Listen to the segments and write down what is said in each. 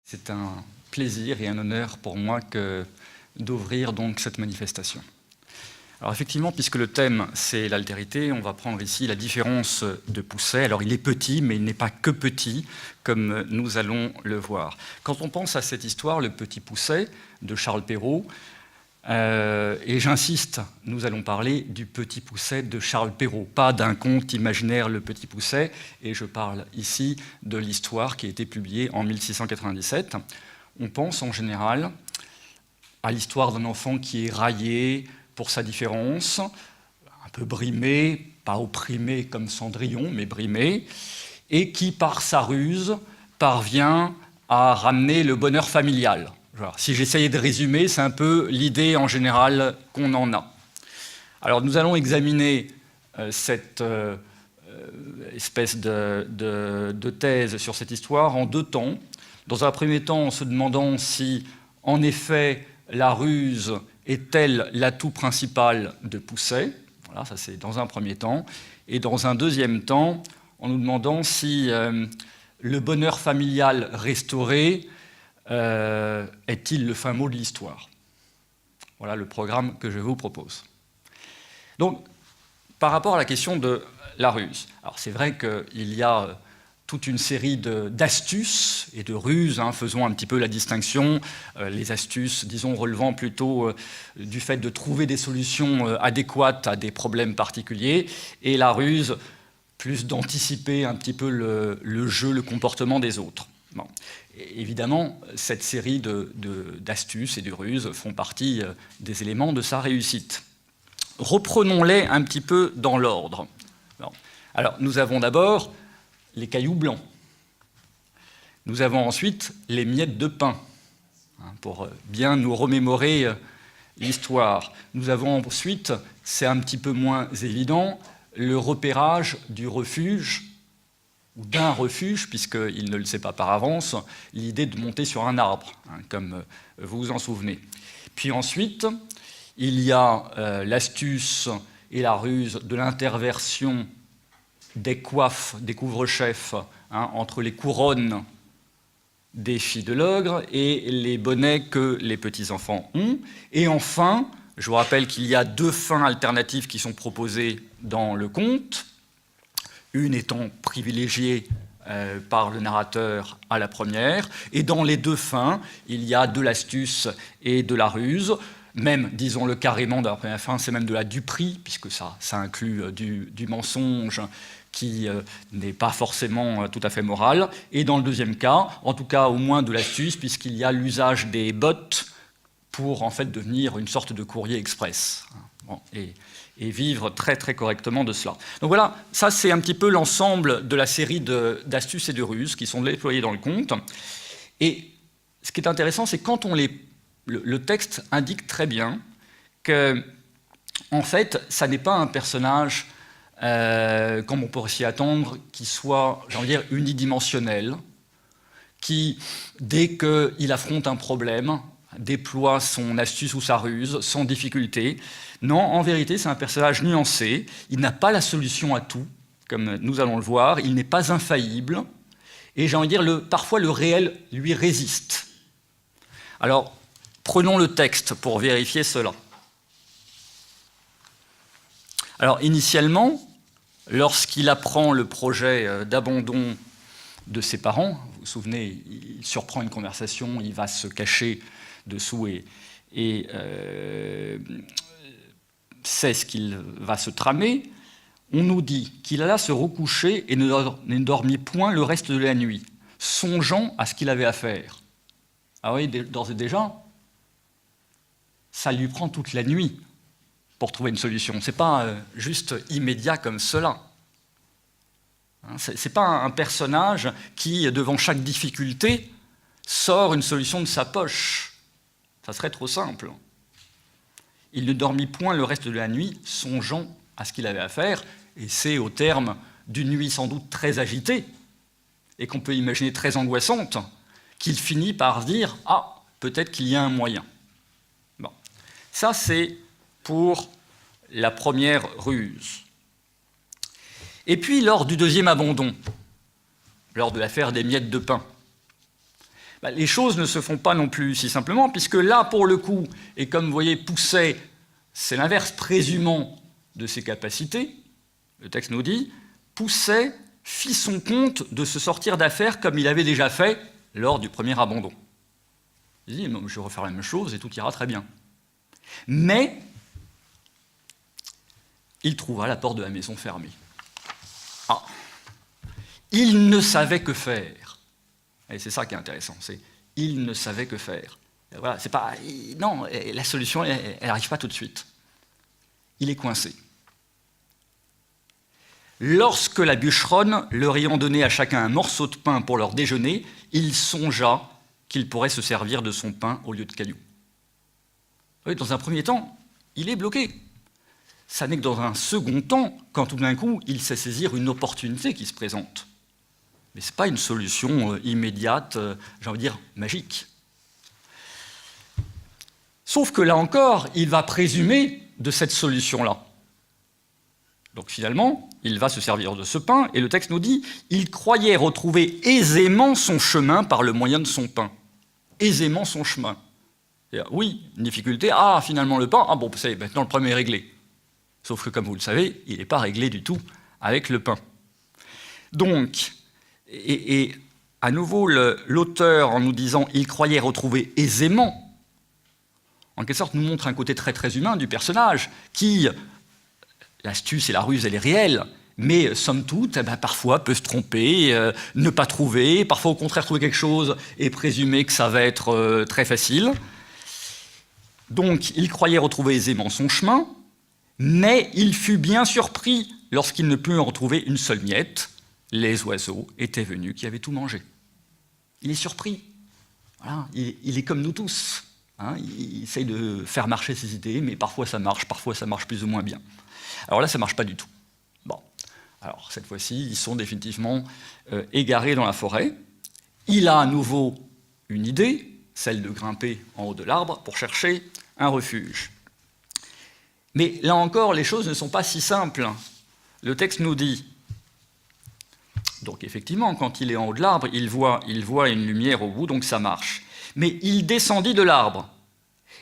C'est un plaisir et un honneur pour moi d'ouvrir donc cette manifestation. Alors effectivement, puisque le thème c'est l'altérité, on va prendre ici la différence de Pousset. Alors il est petit, mais il n'est pas que petit, comme nous allons le voir. Quand on pense à cette histoire, le petit Pousset de Charles Perrault, et j'insiste, nous allons parler du petit Pousset de Charles Perrault, pas d'un conte imaginaire, le petit Pousset, et je parle ici de l'histoire qui a été publiée en 1697. On pense en général à l'histoire d'un enfant qui est raillé pour sa différence, un peu brimé, pas opprimé comme Cendrillon, mais brimé, et qui, par sa ruse, parvient à ramener le bonheur familial. Alors, si j'essayais de résumer, c'est un peu l'idée en général qu'on en a. Alors nous allons examiner cette espèce de thèse sur cette histoire en deux temps. Dans un premier temps, en se demandant si, en effet, la ruse est-elle l'atout principal de Pousset. Voilà, ça c'est dans un premier temps. Et dans un deuxième temps, en nous demandant si le bonheur familial restauré est-il le fin mot de l'histoire? Voilà le programme que je vous propose. Donc, par rapport à la question de la ruse, alors c'est vrai qu'il y a toute une série d'astuces et de ruses, faisons un petit peu la distinction, les astuces, disons, relevant plutôt du fait de trouver des solutions adéquates à des problèmes particuliers, et la ruse, plus d'anticiper un petit peu le jeu, le comportement des autres. Bon. Évidemment, cette série d'astuces et de ruses font partie des éléments de sa réussite. Reprenons-les un petit peu dans l'ordre. Alors, nous avons d'abord les cailloux blancs. Nous avons ensuite les miettes de pain, pour bien nous remémorer l'histoire. Nous avons ensuite, c'est un petit peu moins évident, le repérage du refuge, ou d'un refuge, puisqu'il ne le sait pas par avance, l'idée de monter sur un arbre, comme vous vous en souvenez. Puis ensuite, il y a l'astuce et la ruse de l'interversion des coiffes, des couvre-chefs, entre les couronnes des filles de l'ogre et les bonnets que les petits-enfants ont. Et enfin, je vous rappelle qu'il y a deux fins alternatives qui sont proposées dans le conte, une étant privilégiée par le narrateur à la première, et dans les deux fins, il y a de l'astuce et de la ruse, même, disons-le carrément, dans la première fin, c'est même de la duperie, puisque ça inclut du mensonge qui n'est pas forcément tout à fait moral, et dans le deuxième cas, en tout cas au moins de l'astuce, puisqu'il y a l'usage des bottes pour en fait devenir une sorte de courrier express. Bon, et vivre très très correctement de cela. Donc voilà, ça c'est un petit peu l'ensemble de la série d'astuces et de ruses qui sont déployées dans le conte. Et ce qui est intéressant, c'est quand le texte indique très bien que, en fait, ça n'est pas un personnage, comme on pourrait s'y attendre, qui soit, j'ai envie de dire, unidimensionnel, qui, dès qu'il affronte un problème, déploie son astuce ou sa ruse sans difficulté. Non, en vérité, c'est un personnage nuancé. Il n'a pas la solution à tout, comme nous allons le voir. Il n'est pas infaillible. Et j'ai envie de dire, parfois le réel lui résiste. Alors, prenons le texte pour vérifier cela. Alors, initialement, lorsqu'il apprend le projet d'abandon de ses parents, vous vous souvenez, il surprend une conversation, il va se cacher dessous et sait ce qu'il va se tramer, on nous dit qu'il alla se recoucher et ne dormit point le reste de la nuit, songeant à ce qu'il avait à faire. Ah oui, d'ores et déjà, ça lui prend toute la nuit pour trouver une solution. Ce n'est pas juste immédiat comme cela. Ce n'est pas un personnage qui, devant chaque difficulté, sort une solution de sa poche. Ça serait trop simple. Il ne dormit point le reste de la nuit, songeant à ce qu'il avait à faire, et c'est au terme d'une nuit sans doute très agitée, et qu'on peut imaginer très angoissante, qu'il finit par se dire « Ah, peut-être qu'il y a un moyen ». Bon. Ça, c'est pour la première ruse. Et puis, lors du deuxième abandon, lors de l'affaire des miettes de pain, Les choses ne se font pas non plus si simplement, puisque là, pour le coup, et comme vous voyez, Pousset, c'est l'inverse présumant de ses capacités, le texte nous dit, Pousset fit son compte de se sortir d'affaire comme il avait déjà fait lors du premier abandon. Il dit, je vais refaire la même chose et tout ira très bien. Mais il trouva la porte de la maison fermée. Ah, il ne savait que faire. Et c'est ça qui est intéressant, c'est il ne savait que faire. Et voilà, c'est pas, non, la solution, elle n'arrive pas tout de suite. Il est coincé. Lorsque la bûcheronne leur ayant donné à chacun un morceau de pain pour leur déjeuner, il songea qu'il pourrait se servir de son pain au lieu de cailloux. Oui, dans un premier temps, il est bloqué. Ça n'est que dans un second temps, quand tout d'un coup, il sait saisir une opportunité qui se présente. Mais ce n'est pas une solution immédiate, j'ai envie de dire, magique. Sauf que là encore, il va présumer de cette solution-là. Donc finalement, il va se servir de ce pain, et le texte nous dit « Il croyait retrouver aisément son chemin par le moyen de son pain. » Aisément son chemin. Oui, une difficulté, ah, finalement le pain, ah bon, c'est maintenant le problème est réglé. Sauf que, comme vous le savez, il n'est pas réglé du tout avec le pain. Donc, et à nouveau, l'auteur, en nous disant « il croyait retrouver aisément », en quelque sorte, nous montre un côté très très humain du personnage, qui, l'astuce et la ruse, elle est réelle, mais somme toute, parfois peut se tromper, ne pas trouver, parfois au contraire trouver quelque chose et présumer que ça va être très facile. Donc, il croyait retrouver aisément son chemin, mais il fut bien surpris lorsqu'il ne put en retrouver une seule miette. Les oiseaux étaient venus qui avaient tout mangé. Il est surpris. Voilà, il est comme nous tous. Hein, il essaye de faire marcher ses idées, mais parfois ça marche plus ou moins bien. Alors là, ça ne marche pas du tout. Bon, alors cette fois-ci, ils sont définitivement égarés dans la forêt. Il a à nouveau une idée, celle de grimper en haut de l'arbre pour chercher un refuge. Mais là encore, les choses ne sont pas si simples. Le texte nous dit, donc effectivement, quand il est en haut de l'arbre, il voit une lumière au bout, donc ça marche. Mais il descendit de l'arbre,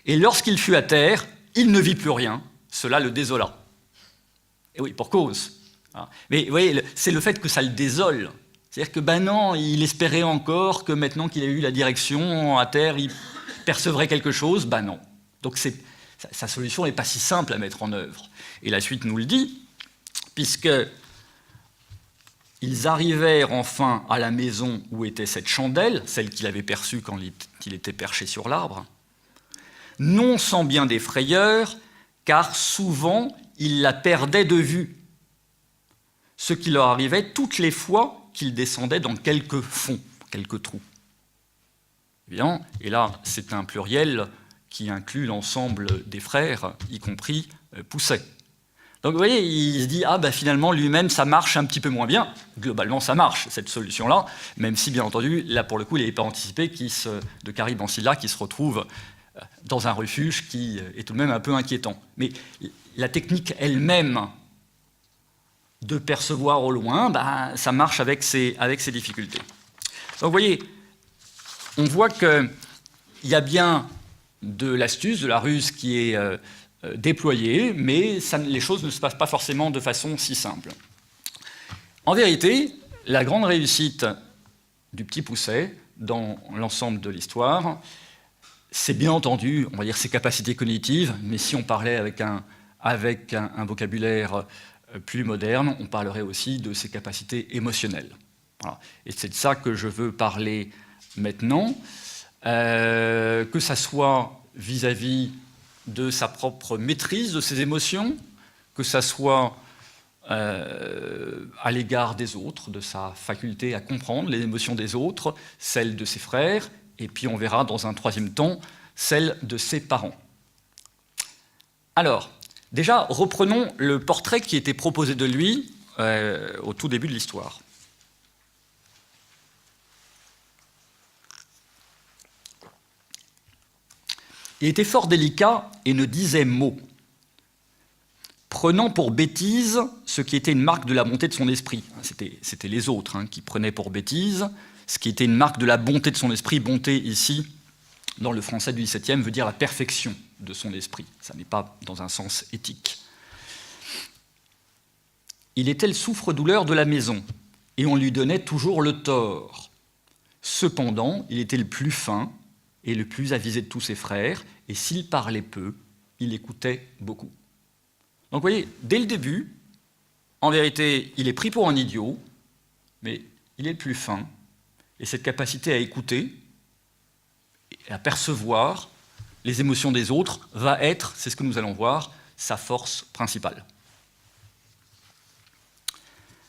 et lorsqu'il fut à terre, il ne vit plus rien, cela le désola. Et oui, pour cause. Mais vous voyez, c'est le fait que ça le désole. C'est-à-dire que, non, il espérait encore que maintenant qu'il a eu la direction à terre, il percevrait quelque chose, non. Donc sa solution n'est pas si simple à mettre en œuvre. Et la suite nous le dit, puisque ils arrivèrent enfin à la maison où était cette chandelle, celle qu'il avait perçue quand il était perché sur l'arbre, non sans bien des frayeurs, car souvent ils la perdaient de vue, ce qui leur arrivait toutes les fois qu'ils descendaient dans quelques fonds, quelques trous. Bien, et là, c'est un pluriel qui inclut l'ensemble des frères, y compris Pousset. Donc vous voyez, il se dit, finalement, lui-même, ça marche un petit peu moins bien. Globalement, ça marche, cette solution-là, même si, bien entendu, là, pour le coup, il n'avait pas anticipé de Caribe Ancilla qui se retrouve dans un refuge qui est tout de même un peu inquiétant. Mais la technique elle-même de percevoir au loin, ça marche avec ces difficultés. Donc vous voyez, on voit qu'il y a bien de l'astuce, de la ruse qui est déployée, mais les choses ne se passent pas forcément de façon si simple. En vérité, la grande réussite du petit Pousset dans l'ensemble de l'histoire, c'est bien entendu, on va dire, ses capacités cognitives, mais si on parlait avec un vocabulaire plus moderne, on parlerait aussi de ses capacités émotionnelles. Voilà. Et c'est de ça que je veux parler maintenant, que ça soit vis-à-vis de sa propre maîtrise de ses émotions, que ça soit à l'égard des autres, de sa faculté à comprendre les émotions des autres, celles de ses frères, et puis on verra dans un troisième temps, celles de ses parents. Alors, déjà, reprenons le portrait qui était proposé de lui au tout début de l'histoire. Il était fort délicat et ne disait mot. prenant pour bêtise ce qui était une marque de la bonté de son esprit. C'était les autres qui prenaient pour bêtise ce qui était une marque de la bonté de son esprit. Bonté, ici, dans le français du XVIIe, veut dire la perfection de son esprit. Ça n'est pas dans un sens éthique. Il était le souffre-douleur de la maison, et on lui donnait toujours le tort. Cependant, il était le plus fin et le plus avisé de tous ses frères, et s'il parlait peu, il écoutait beaucoup. Donc vous voyez, dès le début, en vérité, il est pris pour un idiot, mais il est le plus fin, et cette capacité à écouter et à percevoir les émotions des autres va être, c'est ce que nous allons voir, sa force principale.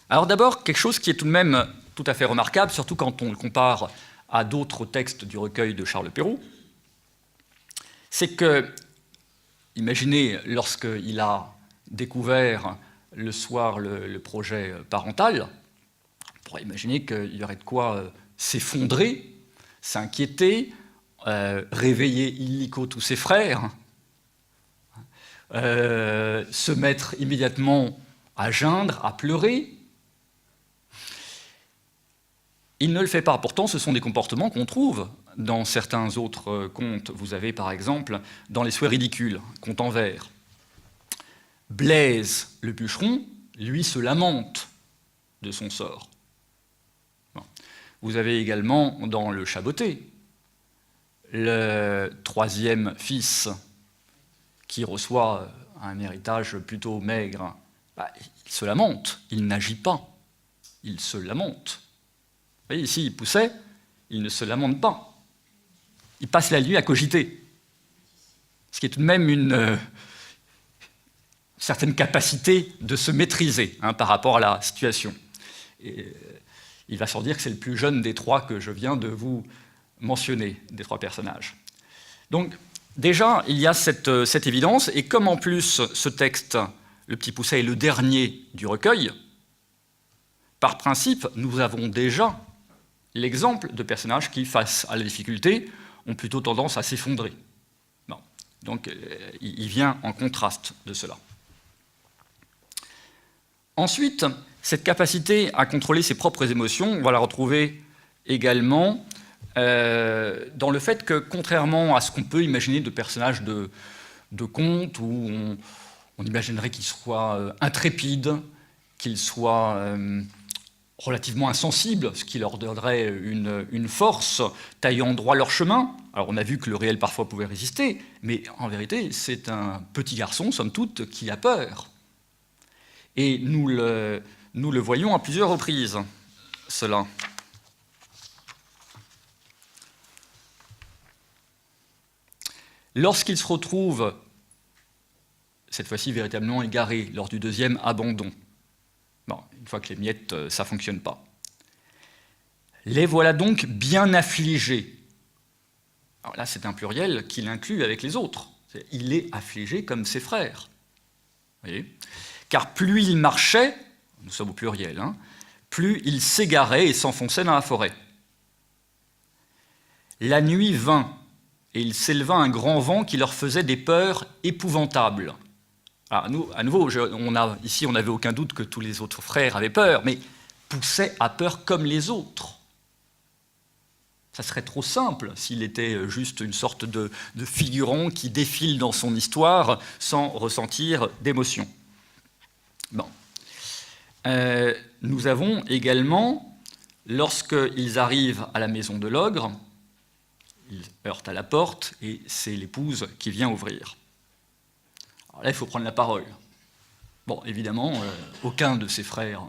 Alors d'abord, quelque chose qui est tout de même tout à fait remarquable, surtout quand on le compare à d'autres textes du recueil de Charles Perrault, c'est que, imaginez, lorsqu'il a découvert le soir le projet parental, on pourrait imaginer qu'il y aurait de quoi s'effondrer, s'inquiéter, réveiller illico tous ses frères, se mettre immédiatement à geindre, à pleurer. Il ne le fait pas. Pourtant, ce sont des comportements qu'on trouve dans certains autres contes. Vous avez, par exemple, dans Les Souhaits ridicules, conte en vers. Blaise, le bûcheron, lui, se lamente de son sort. Bon. Vous avez également, dans Le Chaboté, le troisième fils qui reçoit un héritage plutôt maigre. Il se lamente, il n'agit pas, il se lamente. Vous voyez, ici, il poussait, il ne se lamente pas. Il passe la nuit à cogiter. Ce qui est tout de même une certaine capacité de se maîtriser par rapport à la situation. Et, il va sans dire que c'est le plus jeune des trois que je viens de vous mentionner, des trois personnages. Donc, déjà, il y a cette évidence, et comme en plus ce texte, Le Petit Poucet, est le dernier du recueil, par principe, nous avons déjà l'exemple de personnages qui, face à la difficulté, ont plutôt tendance à s'effondrer. Bon. Donc, il vient en contraste de cela. Ensuite, cette capacité à contrôler ses propres émotions, on va la retrouver également dans le fait que, contrairement à ce qu'on peut imaginer de personnages de contes, où on imaginerait qu'ils soient intrépides, qu'ils soient relativement insensibles, ce qui leur donnerait une force, taillant droit leur chemin. Alors on a vu que le réel parfois pouvait résister, mais en vérité, c'est un petit garçon, somme toute, qui a peur. Et nous le voyons à plusieurs reprises, cela. Lorsqu'il se retrouve, cette fois-ci véritablement égaré, lors du deuxième abandon, bon, une fois que les miettes, ça ne fonctionne pas. Les voilà donc bien affligés. Alors là, c'est un pluriel qu'il inclut avec les autres. Il est affligé comme ses frères. Vous voyez ? Car plus il marchait, nous sommes au pluriel, plus il s'égarait et s'enfonçait dans la forêt. La nuit vint, et il s'éleva un grand vent qui leur faisait des peurs épouvantables. Alors, à nouveau, ici, on n'avait aucun doute que tous les autres frères avaient peur, mais Poucet a peur comme les autres. Ça serait trop simple s'il était juste une sorte de figurant qui défile dans son histoire sans ressentir d'émotion. Bon. Nous avons également, lorsqu'ils arrivent à la maison de l'ogre, ils heurtent à la porte et c'est l'épouse qui vient ouvrir. Alors là, il faut prendre la parole. Bon, évidemment, aucun de ses frères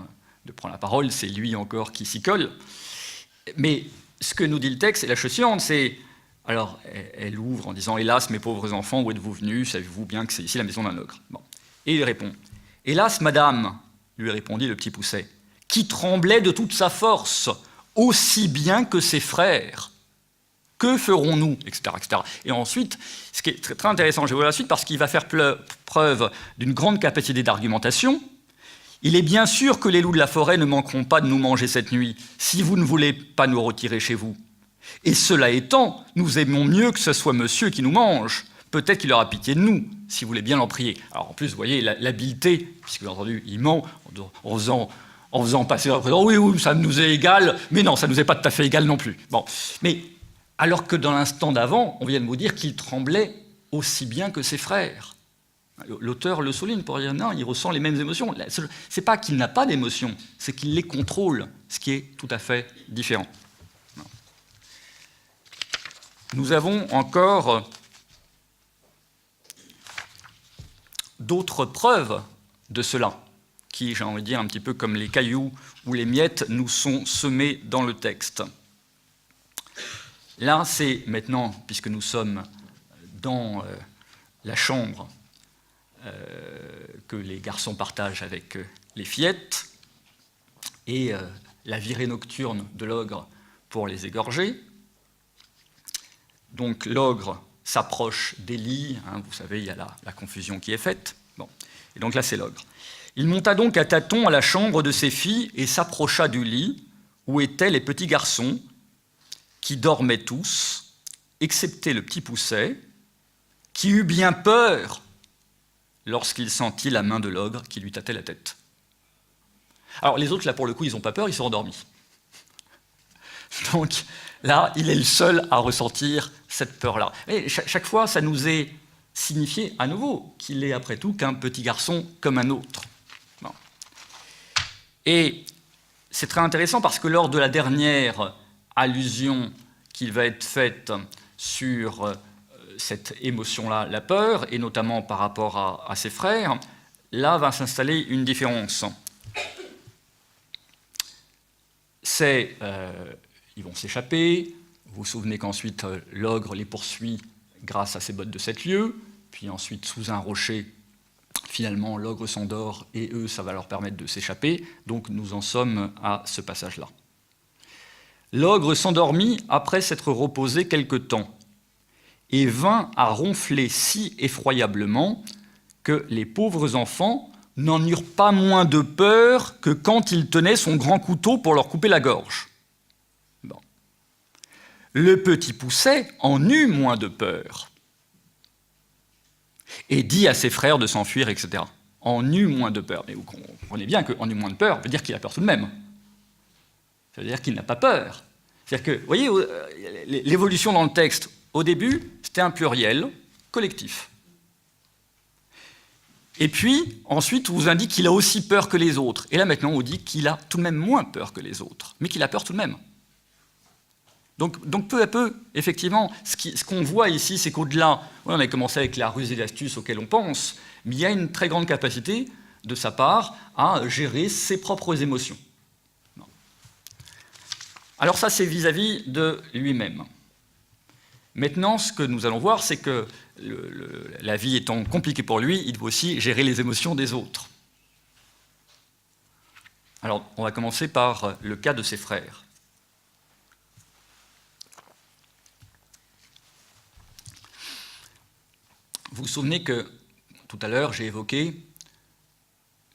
ne prend la parole, c'est lui encore qui s'y colle. Mais ce que nous dit le texte, c'est la chose suivante, c'est... Alors, elle ouvre en disant « Hélas, mes pauvres enfants, où êtes-vous venus? Savez-vous bien que c'est ici la maison d'un ogre ?» Bon. Et il répond « Hélas, madame !» lui répondit le petit Poucet, qui tremblait de toute sa force, aussi bien que ses frères. Que ferons-nous, etc., etc. Et ensuite, ce qui est très, très intéressant, je vais voir la suite, parce qu'il va faire preuve d'une grande capacité d'argumentation. Il est bien sûr que les loups de la forêt ne manqueront pas de nous manger cette nuit, si vous ne voulez pas nous retirer chez vous. Et cela étant, nous aimons mieux que ce soit monsieur qui nous mange. Peut-être qu'il aura pitié de nous, si vous voulez bien l'en prier. Alors en plus, vous voyez l'habileté, puisque bien entendu, il ment en faisant passer la présence. Oui, oui, ça nous est égal, mais non, ça ne nous est pas tout à fait égal non plus. Bon. Mais alors que dans l'instant d'avant, on vient de vous dire qu'il tremblait aussi bien que ses frères. L'auteur le souligne pour dire non, il ressent les mêmes émotions. C'est pas qu'il n'a pas d'émotions, c'est qu'il les contrôle, ce qui est tout à fait différent. Nous avons encore d'autres preuves de cela, qui, j'ai envie de dire, un petit peu comme les cailloux ou les miettes, nous sont semés dans le texte. Là, c'est maintenant, puisque nous sommes dans la chambre que les garçons partagent avec les fillettes, et la virée nocturne de l'ogre pour les égorger. Donc l'ogre s'approche des lits, hein, vous savez, il y a la confusion qui est faite. Bon. Et donc là, c'est l'ogre. Il monta donc à tâtons à la chambre de ses filles et s'approcha du lit où étaient les petits garçons qui dormaient tous, excepté le petit Pousset, qui eut bien peur lorsqu'il sentit la main de l'ogre qui lui tâtait la tête. Alors les autres, là, pour le coup, ils n'ont pas peur, ils sont endormis. Donc là, il est le seul à ressentir cette peur-là. Et chaque fois, ça nous est signifié à nouveau qu'il est, après tout, qu'un petit garçon comme un autre. Bon. Et c'est très intéressant parce que lors de la dernière allusion qui va être faite sur cette émotion-là, la peur, et notamment par rapport à ses frères, là va s'installer une différence. C'est, ils vont s'échapper, vous vous souvenez qu'ensuite l'ogre les poursuit grâce à ses bottes de 7 lieues, puis ensuite sous un rocher, finalement l'ogre s'endort, et eux, ça va leur permettre de s'échapper, donc nous en sommes à ce passage-là. L'ogre s'endormit après s'être reposé quelque temps, et vint à ronfler si effroyablement que les pauvres enfants n'en eurent pas moins de peur que quand il tenait son grand couteau pour leur couper la gorge. Bon. Le petit Pousset en eut moins de peur, et dit à ses frères de s'enfuir, etc. En eut moins de peur. Mais vous comprenez bien qu'en eut moins de peur veut dire qu'il a peur tout de même. Ça veut dire qu'il n'a pas peur. C'est-à-dire que, vous voyez, l'évolution dans le texte, au début, c'était un pluriel collectif. Et puis, ensuite, on vous indique qu'il a aussi peur que les autres. Et là, maintenant, on vous dit qu'il a tout de même moins peur que les autres, mais qu'il a peur tout de même. Donc peu à peu, effectivement, ce qu'on voit ici, c'est qu'au-delà, on a commencé avec la ruse et l'astuce auxquelles on pense, mais il y a une très grande capacité de sa part à gérer ses propres émotions. Alors ça, c'est vis-à-vis de lui-même. Maintenant, ce que nous allons voir, c'est que la vie étant compliquée pour lui, il doit aussi gérer les émotions des autres. Alors, on va commencer par le cas de ses frères. Vous vous souvenez que, tout à l'heure, j'ai évoqué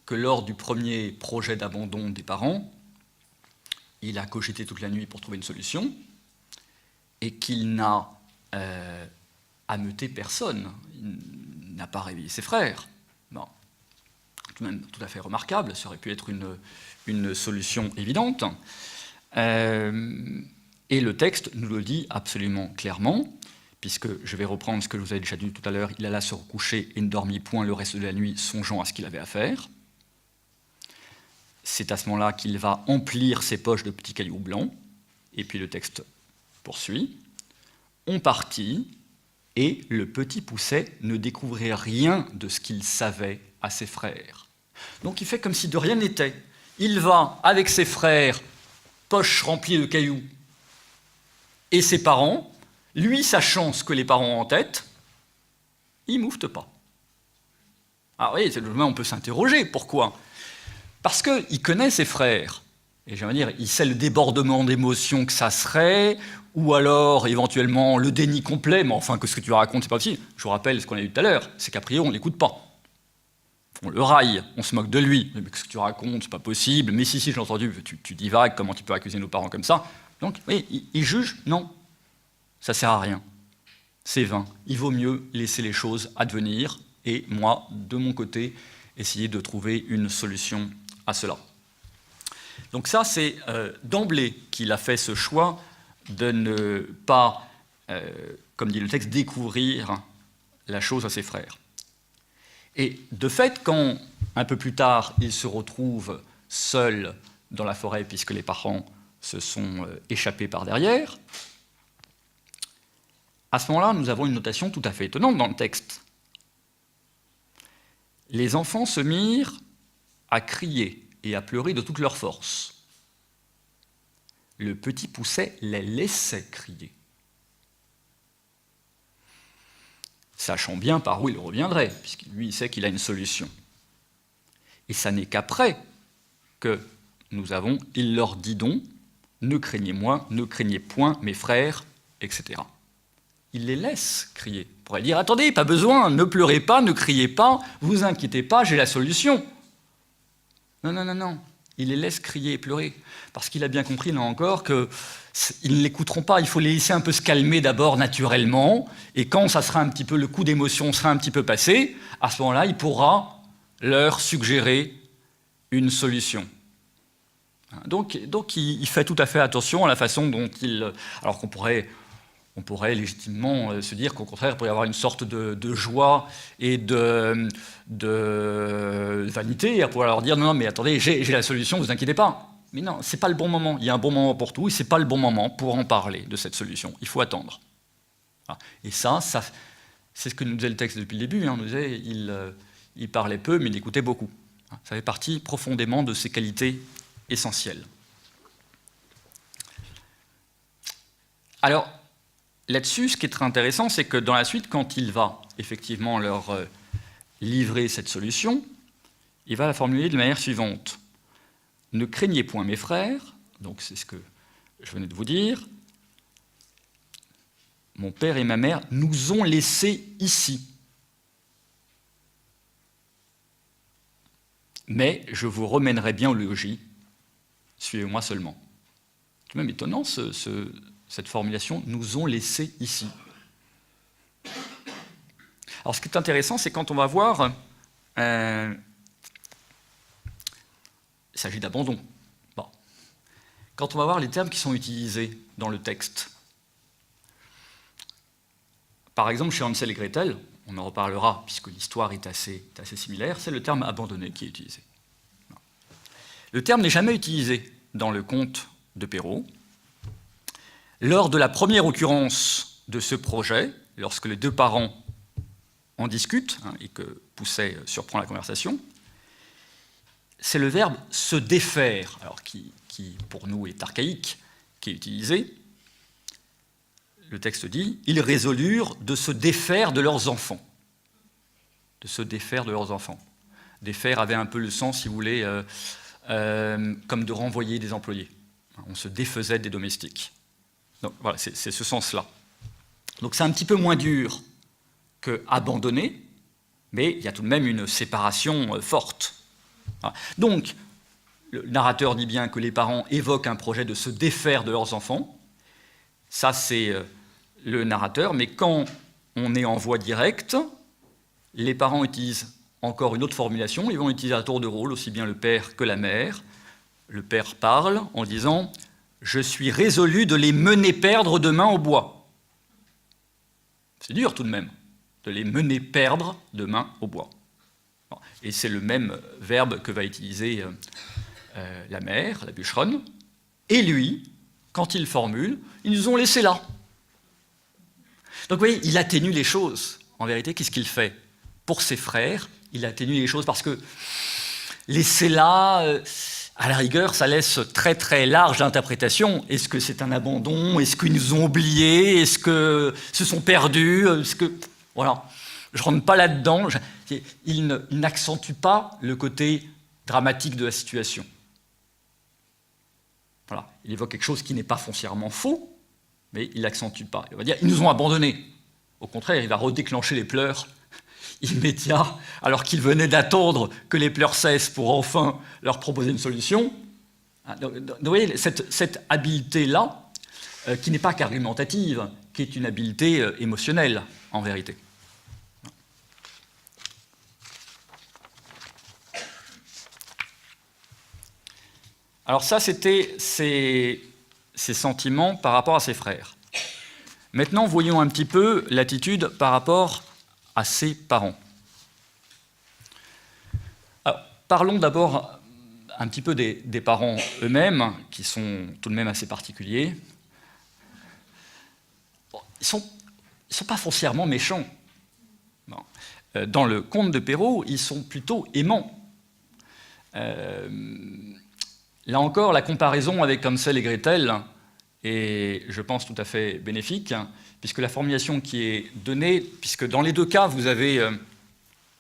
que lors du premier projet d'abandon des parents, il a cogité toute la nuit pour trouver une solution, et qu'il n'a ameuté personne. Il n'a pas réveillé ses frères. Bon. Tout de même tout à fait remarquable, ça aurait pu être une solution évidente. Et le texte nous le dit absolument clairement, puisque je vais reprendre ce que je vous avais déjà dit tout à l'heure, il alla se recoucher et ne dormit point le reste de la nuit, songeant à ce qu'il avait à faire. C'est à ce moment-là qu'il va emplir ses poches de petits cailloux blancs, et puis le texte poursuit. On partit, et le petit Pousset ne découvrait rien de ce qu'il savait à ses frères. Donc il fait comme si de rien n'était. Il va avec ses frères, poches remplies de cailloux, et ses parents, lui sachant ce que les parents ont en tête, il ne moufte pas. Alors oui, on peut s'interroger, pourquoi ? Parce qu'il connaît ses frères, et j'aimerais dire, il sait le débordement d'émotions que ça serait, ou alors éventuellement le déni complet, mais enfin que ce que tu racontes, c'est pas possible. Je vous rappelle ce qu'on a dit tout à l'heure, c'est qu'a priori on ne l'écoute pas. On le raille, on se moque de lui. Mais ce que tu racontes, c'est pas possible. Mais si, j'ai entendu, tu divagues, comment tu peux accuser nos parents comme ça ? Donc, oui, il juge, non, ça sert à rien. C'est vain. Il vaut mieux laisser les choses advenir, et moi, de mon côté, essayer de trouver une solution à cela. Donc ça, c'est d'emblée qu'il a fait ce choix de ne pas, comme dit le texte, découvrir la chose à ses frères. Et de fait, quand, un peu plus tard, il se retrouve seul dans la forêt, puisque les parents se sont échappés par derrière, à ce moment-là, nous avons une notation tout à fait étonnante dans le texte. Les enfants se mirent à crier et à pleurer de toute leur force. Le petit Pousset les laissait crier, sachant bien par où il reviendrait, puisque lui, il sait qu'il a une solution. Et ça n'est qu'après que nous avons « Il leur dit donc, ne craignez point mes frères, etc. » Il les laisse crier. On pourrait dire « Attendez, pas besoin, ne pleurez pas, ne criez pas, vous inquiétez pas, j'ai la solution. » Non, non, non, non. Il les laisse crier et pleurer, parce qu'il a bien compris, là encore, qu'ils ne l'écouteront pas. Il faut les laisser un peu se calmer d'abord naturellement, et quand ça sera un petit peu, le coup d'émotion sera un petit peu passé, à ce moment-là, il pourra leur suggérer une solution. Donc il fait tout à fait attention à la façon dont il... Alors qu'on pourrait légitimement se dire qu'au contraire, il pourrait y avoir une sorte de joie et de vanité, à pouvoir leur dire « Non, mais attendez, j'ai la solution, ne vous inquiétez pas ». Mais non, ce n'est pas le bon moment. Il y a un bon moment pour tout, et ce n'est pas le bon moment pour en parler de cette solution. Il faut attendre. Et ça c'est ce que nous disait le texte depuis le début. On nous disait il parlait peu, mais il écoutait beaucoup. Ça fait partie profondément de ses qualités essentielles. Alors, là-dessus, ce qui est très intéressant, c'est que dans la suite, quand il va effectivement leur livrer cette solution, il va la formuler de manière suivante. « Ne craignez point mes frères », donc c'est ce que je venais de vous dire, « mon père et ma mère nous ont laissés ici. Mais je vous remènerai bien au logis, suivez-moi seulement. » C'est même étonnant, cette formulation « nous ont laissés ici ». Alors ce qui est intéressant, c'est quand on va voir, il s'agit d'abandon. Bon. Quand on va voir les termes qui sont utilisés dans le texte, par exemple chez Hansel et Gretel, on en reparlera puisque l'histoire est assez similaire, c'est le terme « abandonné » qui est utilisé. Le terme n'est jamais utilisé dans le conte de Perrault. Lors de la première occurrence de ce projet, lorsque les deux parents en discutent et que Pousset surprend la conversation, c'est le verbe « se défaire », alors qui pour nous est archaïque, qui est utilisé. Le texte dit « Ils résolurent de se défaire de leurs enfants ». De se défaire de leurs enfants. Défaire avait un peu le sens, si vous voulez, comme de renvoyer des employés. On se défaisait des domestiques. Donc voilà, c'est ce sens-là. Donc c'est un petit peu moins dur que abandonner, mais il y a tout de même une séparation forte. Voilà. Donc, le narrateur dit bien que les parents évoquent un projet de se défaire de leurs enfants. Ça, c'est le narrateur, mais quand on est en voix directe, les parents utilisent encore une autre formulation. Ils vont utiliser à tour de rôle aussi bien le père que la mère. Le père parle en disant « Je suis résolu de les mener perdre demain au bois ». C'est dur tout de même, de les mener perdre demain au bois. Et c'est le même verbe que va utiliser la mère, la bûcheronne. Et lui, quand il formule, ils nous ont laissés là. Donc vous voyez, il atténue les choses. En vérité, qu'est-ce qu'il fait? Pour ses frères, il atténue les choses parce que laisser là, à la rigueur, ça laisse très très large d'interprétation. Est-ce que c'est un abandon? Est-ce qu'ils nous ont oubliés? Est-ce que se sont perdus? Est-ce que... Voilà. Je ne rentre pas là-dedans. Il n'accentue pas le côté dramatique de la situation. Voilà. Il évoque quelque chose qui n'est pas foncièrement faux, mais il n'accentue pas. Il va dire, ils nous ont abandonnés. Au contraire, il va redéclencher les pleurs immédiats, alors qu'ils venaient d'attendre que les pleurs cessent pour enfin leur proposer une solution. Donc, vous voyez, cette habileté-là, qui n'est pas qu'argumentative, qui est une habileté émotionnelle, en vérité. Alors ça, c'était ses sentiments par rapport à ses frères. Maintenant, voyons un petit peu l'attitude par rapport à ses parents. Alors, parlons d'abord un petit peu des parents eux-mêmes, qui sont tout de même assez particuliers. Bon, ils ne sont pas foncièrement méchants. Non. Dans le conte de Perrault, ils sont plutôt aimants. Là encore, la comparaison avec Hansel et Gretel est, je pense, tout à fait bénéfique, puisque la formulation qui est donnée, puisque dans les deux cas, vous avez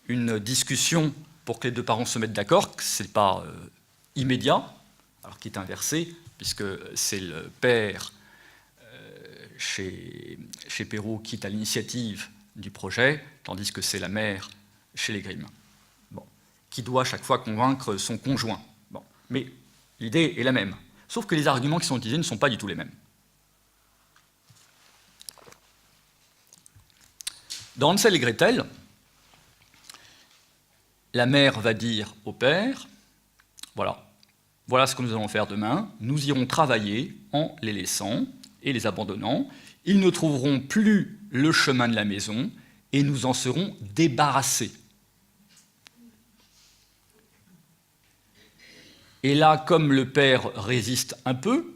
une discussion pour que les deux parents se mettent d'accord, que ce n'est pas immédiat, alors qui est inversé, puisque c'est le père chez Perrault qui est à l'initiative du projet, tandis que c'est la mère chez les Grimm, bon, qui doit chaque fois convaincre son conjoint. Bon. Mais l'idée est la même, sauf que les arguments qui sont utilisés ne sont pas du tout les mêmes. Dans Hansel et Gretel, la mère va dire au père, voilà ce que nous allons faire demain, nous irons travailler en les laissant et les abandonnant, ils ne trouveront plus le chemin de la maison et nous en serons débarrassés. Et là, comme le père résiste un peu,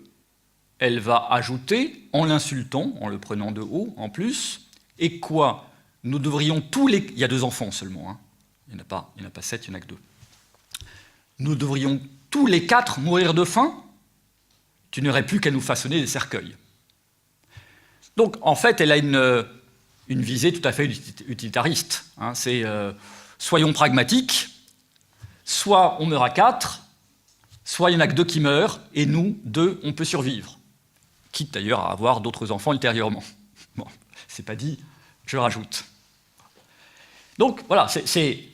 elle va ajouter, en l'insultant, en le prenant de haut en plus, et quoi? Nous devrions tous les... Il y a 2 enfants seulement, hein. Il n'y en a pas 7, il n'y en a que 2. Nous devrions tous les 4 mourir de faim? Tu n'aurais plus qu'à nous façonner des cercueils. Donc, en fait, elle a une visée tout à fait utilitariste. Hein. C'est soyons pragmatiques, soit on meurt à 4, soit il n'y en a que 2 qui meurent, et nous, 2, on peut survivre. Quitte d'ailleurs à avoir d'autres enfants ultérieurement. Bon, c'est pas dit, je rajoute. Donc, voilà, c'est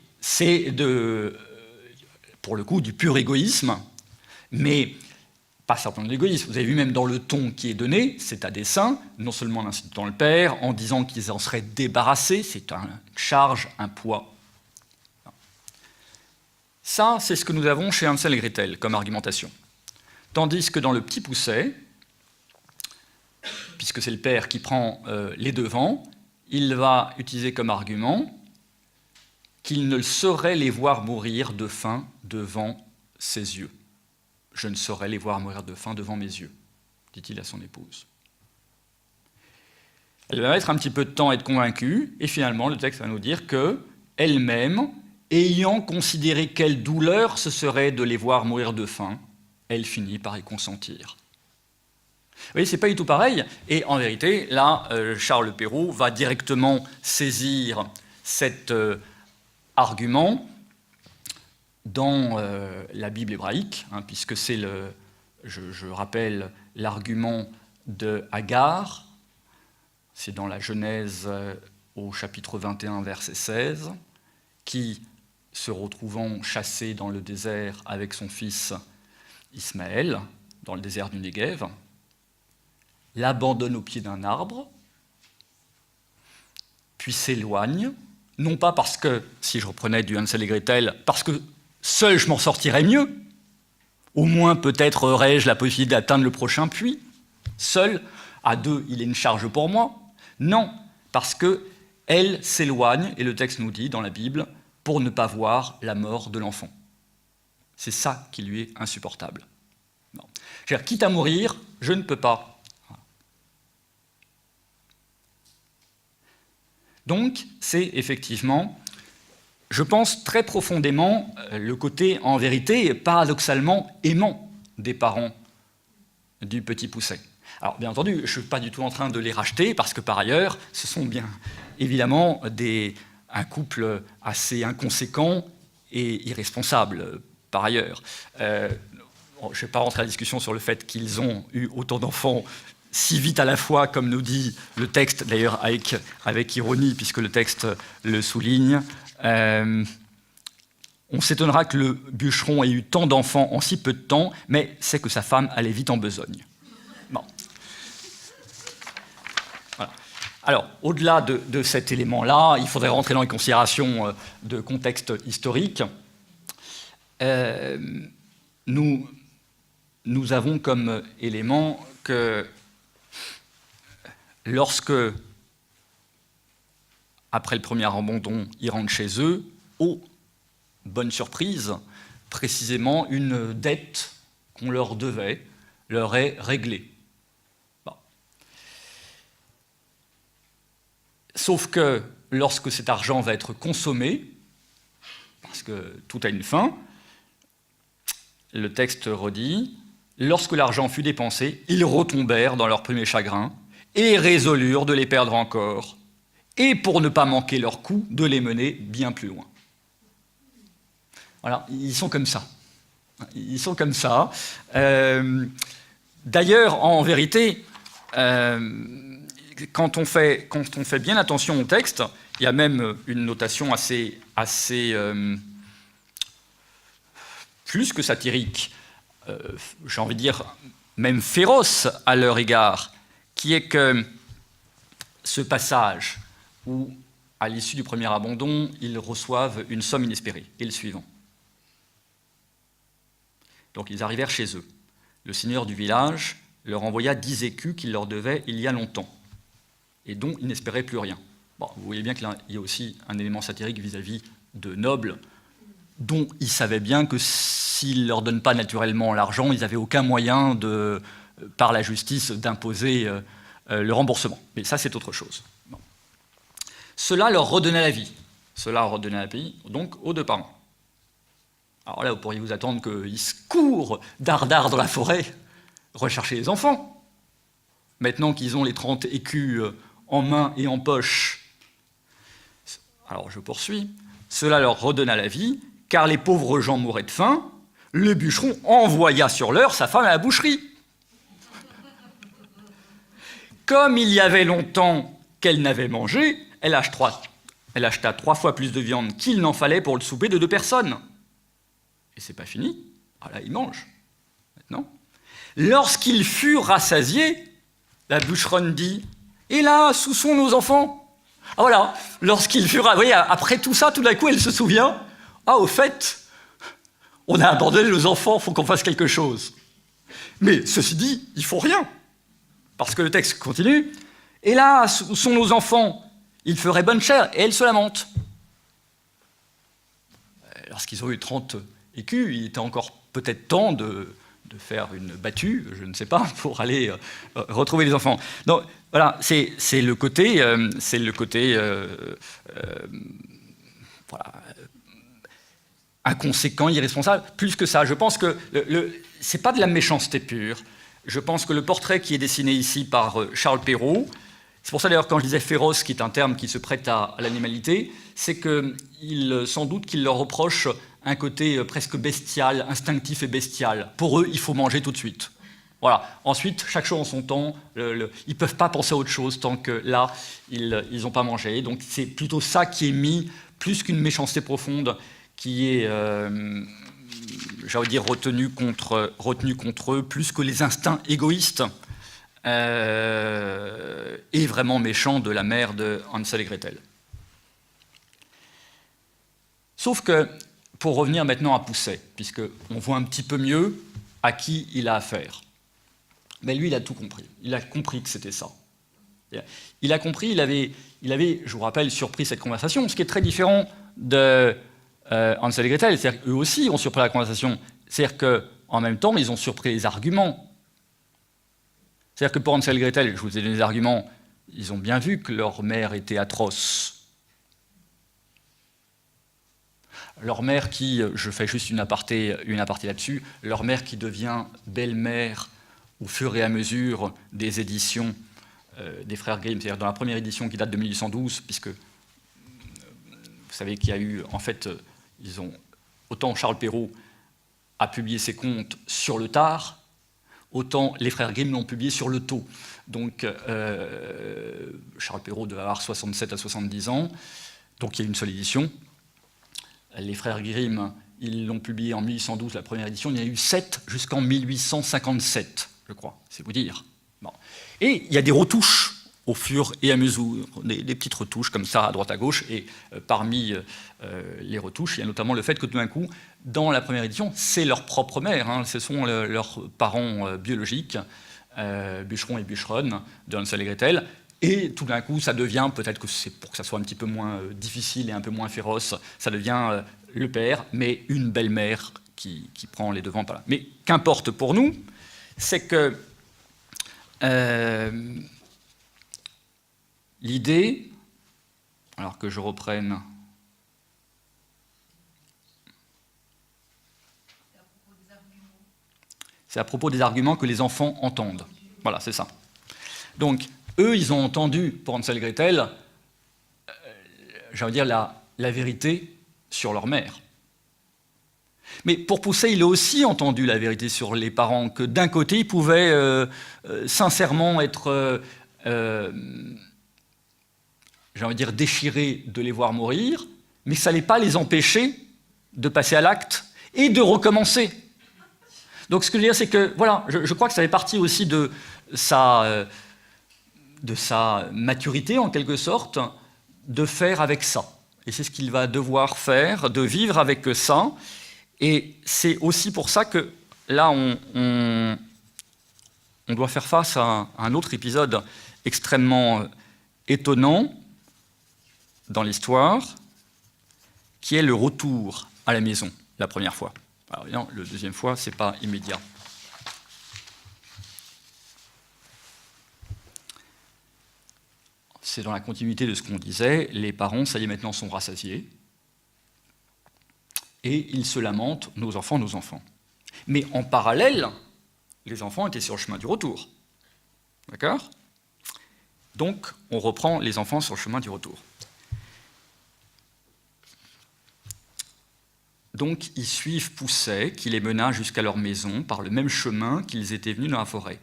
pour le coup, du pur égoïsme, mais pas simplement de l'égoïsme. Vous avez vu même dans le ton qui est donné, c'est à dessein, non seulement en insultant le père, en disant qu'ils en seraient débarrassés, c'est une charge, un poids. Ça, c'est ce que nous avons chez Hansel et Gretel comme argumentation. Tandis que dans Le Petit Poucet, puisque c'est le père qui prend les devants, il va utiliser comme argument qu'il ne saurait les voir mourir de faim devant ses yeux. Je ne saurais les voir mourir de faim devant mes yeux, dit-il à son épouse. Elle va mettre un petit peu de temps à être convaincue, et finalement, le texte va nous dire qu'elle-même, ayant considéré quelle douleur ce serait de les voir mourir de faim, elle finit par y consentir. Vous voyez, c'est pas du tout pareil, et en vérité, là, Charles Perrault va directement saisir cet argument dans la Bible hébraïque, hein, puisque c'est je rappelle l'argument de Agar, c'est dans la Genèse au chapitre 21, verset 16, qui, se retrouvant chassée dans le désert avec son fils Ismaël, dans le désert du Néguev, l'abandonne au pied d'un arbre, puis s'éloigne, non pas parce que, si je reprenais du Hansel et Gretel, parce que seul je m'en sortirais mieux, au moins peut-être aurais-je la possibilité d'atteindre le prochain puits, seul, à 2, il est une charge pour moi. Non, parce qu'elle s'éloigne, et le texte nous dit dans la Bible, pour ne pas voir la mort de l'enfant. C'est ça qui lui est insupportable. Non. Quitte à mourir, je ne peux pas. Donc, c'est effectivement, je pense, très profondément le côté, en vérité, paradoxalement aimant des parents du Petit Poucet. Alors, bien entendu, je ne suis pas du tout en train de les racheter, parce que par ailleurs, ce sont bien évidemment un couple assez inconséquent et irresponsable, par ailleurs. Je ne vais pas rentrer à la discussion sur le fait qu'ils ont eu autant d'enfants si vite à la fois, comme nous dit le texte, d'ailleurs avec ironie, puisque le texte le souligne. On s'étonnera que le bûcheron ait eu tant d'enfants en si peu de temps, mais c'est que sa femme allait vite en besogne. Bon. Voilà. Alors, au-delà de cet élément-là, il faudrait rentrer dans les considérations de contexte historique. Nous nous avons comme élément que lorsque, après le premier abandon, ils rentrent chez eux, oh, bonne surprise, précisément une dette qu'on leur devait leur est réglée. Bon. Sauf que lorsque cet argent va être consommé, parce que tout a une fin, le texte redit, lorsque l'argent fut dépensé, ils retombèrent dans leur premier chagrin et résolurent de les perdre encore, et pour ne pas manquer leur coup, de les mener bien plus loin. Voilà, ils sont comme ça. Ils sont comme ça. D'ailleurs, en vérité, quand on fait bien attention au texte, il y a même une notation assez plus que satirique, j'ai envie de dire même féroce à leur égard, qui est que ce passage où, à l'issue du premier abandon, ils reçoivent une somme inespérée, et le suivant. Donc ils arrivèrent chez eux. Le seigneur du village leur envoya 10 écus qu'il leur devait il y a longtemps, et dont ils n'espéraient plus rien. Bon, vous voyez bien qu'il y a aussi un élément satirique vis-à-vis de nobles, dont ils savaient bien que s'ils ne leur donnent pas naturellement l'argent, ils n'avaient aucun moyen, par la justice, d'imposer le remboursement. Mais ça, c'est autre chose. Bon. Cela leur redonnait la vie. Cela redonnait la vie, donc, aux deux parents. Alors là, vous pourriez vous attendre qu'ils se courent dardard dans la forêt, rechercher les enfants. Maintenant qu'ils ont les 30 écus en main et en poche. Alors, je poursuis. Cela leur redonna la vie, car les pauvres gens mouraient de faim. Le bûcheron envoya sur l'heure sa femme à la boucherie. Comme il y avait longtemps qu'elle n'avait mangé, elle acheta 3 fois plus de viande qu'il n'en fallait pour le souper de 2 personnes. Et c'est pas fini. Ah là, ils mangent. Maintenant. Lorsqu'ils furent rassasiés, la bûcheronne dit « Hélas, où sont nos enfants ?» Ah voilà, lorsqu'ils furent... Vous voyez, après tout ça, tout d'un coup, elle se souvient « Ah, au fait, on a abandonné nos enfants, il faut qu'on fasse quelque chose. » Mais ceci dit, il ne faut rien. Parce que le texte continue. « Hélas, où sont nos enfants? Ils feraient bonne chère. » Et elle se lamente. Lorsqu'ils ont eu 30 écus, il était encore peut-être temps de faire une battue, je ne sais pas, pour aller retrouver les enfants. Donc voilà, c'est le côté, voilà, inconséquent, irresponsable. Plus que ça, je pense que c'est pas de la méchanceté pure. Je pense que le portrait qui est dessiné ici par Charles Perrault, c'est pour ça d'ailleurs quand je disais féroce, qui est un terme qui se prête à l'animalité, c'est que sans doute qu'il leur reproche un côté presque bestial, instinctif et bestial. Pour eux, il faut manger tout de suite. Voilà. Ensuite, chaque chose en son temps, ils ne peuvent pas penser à autre chose tant que là, ils n'ont pas mangé. Donc c'est plutôt ça qui est mis, plus qu'une méchanceté profonde, qui est, j'allais dire, retenu contre eux, plus que les instincts égoïstes et vraiment méchants de la mère de Hansel et Gretel. Sauf que, pour revenir maintenant à Pousset, puisqu'on voit un petit peu mieux à qui il a affaire. Mais lui, il a tout compris. Il a compris que c'était ça. Il a compris, il avait, je vous rappelle, surpris cette conversation, ce qui est très différent de Hansel et Gretel. C'est-à-dire qu'eux aussi ont surpris la conversation. C'est-à-dire qu'en même temps, ils ont surpris les arguments. C'est-à-dire que pour Hansel et Gretel, je vous ai donné des arguments, ils ont bien vu que leur mère était atroce. Leur mère qui, je fais juste une aparté là-dessus, leur mère qui devient belle-mère au fur et à mesure des éditions des frères Grimm, c'est-à-dire dans la première édition qui date de 1812, puisque vous savez qu'il y a eu, en fait, autant Charles Perrault a publié ses contes sur le tard, autant les frères Grimm l'ont publié sur le tôt. Donc Charles Perrault devait avoir 67 à 70 ans, donc il y a une seule édition. Les frères Grimm, ils l'ont publié en 1812, la première édition. Il y en a eu 7 jusqu'en 1857, je crois, c'est vous dire. Bon. Et il y a des retouches au fur et à mesure, des petites retouches comme ça, à droite à gauche, et parmi les retouches, il y a notamment le fait que tout d'un coup, dans la première édition, c'est leur propre mère, hein, ce sont leurs parents biologiques, bûcheron et bûcheronne de Hansel et Gretel, et tout d'un coup, ça devient, peut-être que c'est pour que ça soit un petit peu moins difficile et un peu moins féroce, ça devient le père, mais une belle-mère qui prend les devants par là. Mais qu'importe pour nous, c'est que l'idée, alors que je reprenne... C'est à propos des arguments que les enfants entendent. Voilà, c'est ça. Donc, eux, ils ont entendu, pour Hansel et Gretel, j'ai envie de dire, la vérité sur leur mère. Mais pour Poussey, il a aussi entendu la vérité sur les parents, que d'un côté, ils pouvaient sincèrement être, j'ai envie de dire, déchirés de les voir mourir, mais ça n'allait pas les empêcher de passer à l'acte et de recommencer. Donc ce que je veux dire, c'est que, voilà, je crois que ça fait partie aussi de sa maturité, en quelque sorte, de faire avec ça. Et c'est ce qu'il va devoir faire, de vivre avec ça. Et c'est aussi pour ça que, là, on doit faire face à un autre épisode extrêmement étonnant dans l'histoire, qui est le retour à la maison, la première fois. Alors, évidemment, la deuxième fois, ce n'est pas immédiat. C'est dans la continuité de ce qu'on disait, les parents, ça y est, maintenant, sont rassasiés, et ils se lamentent, nos enfants, nos enfants. Mais en parallèle, les enfants étaient sur le chemin du retour. D'accord ? Donc, on reprend les enfants sur le chemin du retour. Donc, ils suivent Poussey, qui les mena jusqu'à leur maison par le même chemin qu'ils étaient venus dans la forêt.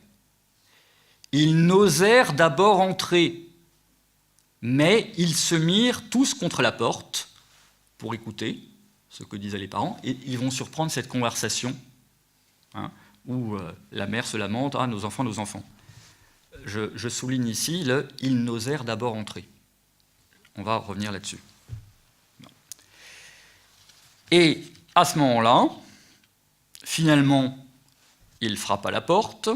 Ils n'osèrent d'abord entrer, mais ils se mirent tous contre la porte pour écouter ce que disaient les parents, et ils vont surprendre cette conversation hein, où la mère se lamente « Ah, nos enfants, nos enfants ». Je souligne ici le « ils n'osèrent d'abord entrer ». On va revenir là-dessus. Et à ce moment-là, finalement, il frappe à la porte,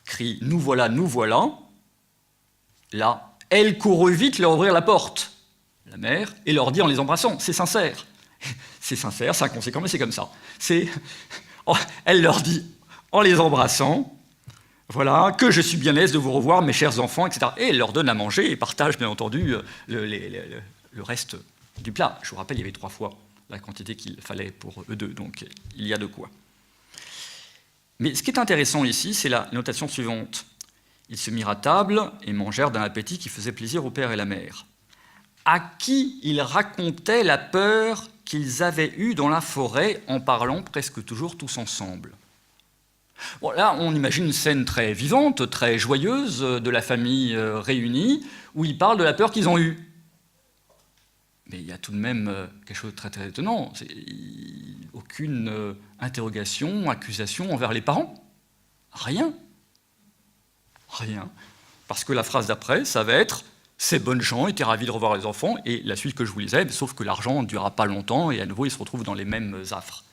crie « Nous voilà, nous voilà ». Là, elle court vite leur ouvrir la porte, la mère, et leur dit en les embrassant « C'est sincère ». C'est sincère, c'est inconséquent, mais c'est comme ça. Elle leur dit en les embrassant « Voilà, que je suis bien aise de vous revoir, mes chers enfants, etc. » Et elle leur donne à manger et partage, bien entendu, le reste du plat. Je vous rappelle, il y avait 3 fois la quantité qu'il fallait pour eux deux, donc il y a de quoi. Mais ce qui est intéressant ici, c'est la notation suivante. Ils se mirent à table et mangèrent d'un appétit qui faisait plaisir au père et la mère, à qui ils racontaient la peur qu'ils avaient eue dans la forêt en parlant presque toujours tous ensemble. Bon, là, on imagine une scène très vivante, très joyeuse de la famille réunie, où ils parlent de la peur qu'ils ont eue. Mais il y a tout de même quelque chose de très, très étonnant. Aucune interrogation, accusation envers les parents. Rien. Rien. Parce que la phrase d'après, ça va être « Ces bonnes gens étaient ravis de revoir les enfants » et la suite que je vous lisais, sauf que l'argent ne durera pas longtemps et à nouveau ils se retrouvent dans les mêmes affres.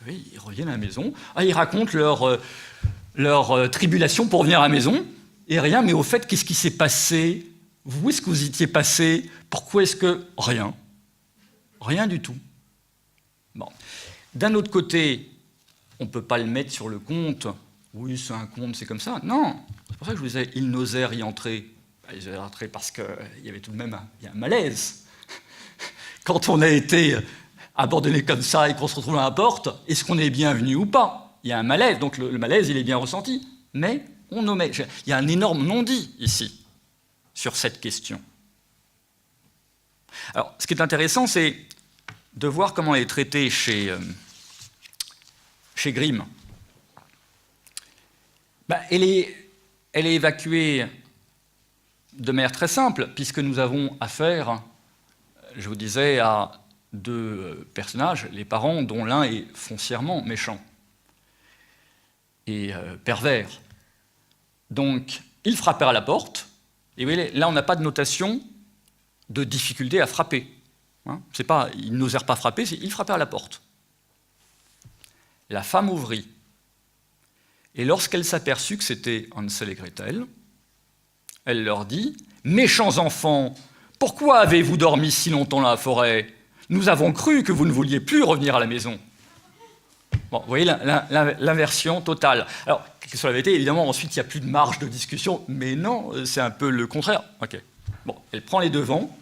Oui, ils reviennent à la maison, ils racontent leur tribulation pour revenir à la maison, et rien, mais au fait, qu'est-ce qui s'est passé? Où est-ce que vous étiez passé? Pourquoi est-ce que... Rien. Rien du tout. Bon. D'un autre côté, on ne peut pas le mettre sur le compte. Oui, c'est un conte, c'est comme ça. Non, c'est pour ça que je vous disais, ils n'osèrent y entrer. Ils osèrent entrer parce qu'il y avait tout de même un malaise. Quand on a été abandonné comme ça et qu'on se retrouve à la porte, est-ce qu'on est bienvenu ou pas? Il y a un malaise, donc le malaise, il est bien ressenti. Mais on omet. Il y a un énorme non-dit ici sur cette question. Alors, ce qui est intéressant, c'est de voir comment elle est traitée chez Grimm. Elle est évacuée de manière très simple, puisque nous avons affaire, je vous disais, à 2 personnages, les parents, dont l'un est foncièrement méchant et pervers. Donc, ils frappèrent à la porte, et vous voyez, là on n'a pas de notation de difficulté à frapper. Hein, c'est pas, ils n'osèrent pas frapper, ils frappèrent à la porte. La femme ouvrit, et lorsqu'elle s'aperçut que c'était Hansel et Gretel, elle leur dit « Méchants enfants, pourquoi avez-vous dormi si longtemps dans la forêt? Nous avons cru que vous ne vouliez plus revenir à la maison. » Bon, vous voyez l'inversion totale. Alors, quelle que soit la vérité, évidemment, ensuite, il n'y a plus de marge de discussion, mais non, c'est un peu le contraire. Ok. Bon, elle prend les devants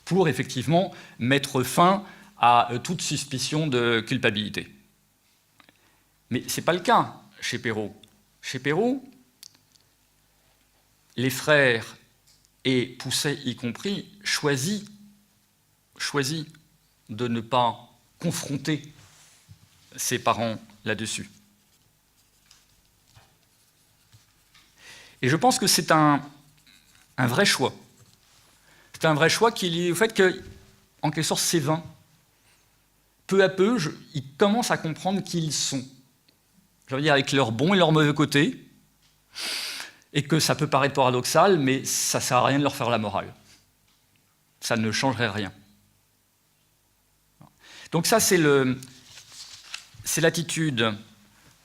pour, effectivement, mettre fin à toute suspicion de culpabilité. Mais ce n'est pas le cas chez Perrault. Chez Perrault, les frères, et Pousset y compris, choisit de ne pas confronter ses parents là-dessus. Et je pense que c'est un vrai choix. C'est un vrai choix qui est lié au fait que, en quelque sorte, c'est vain. Peu à peu, ils commencent à comprendre qui ils sont. Je veux dire, avec leurs bons et leurs mauvais côtés, et que ça peut paraître paradoxal, mais ça ne sert à rien de leur faire la morale. Ça ne changerait rien. Donc ça, c'est l'attitude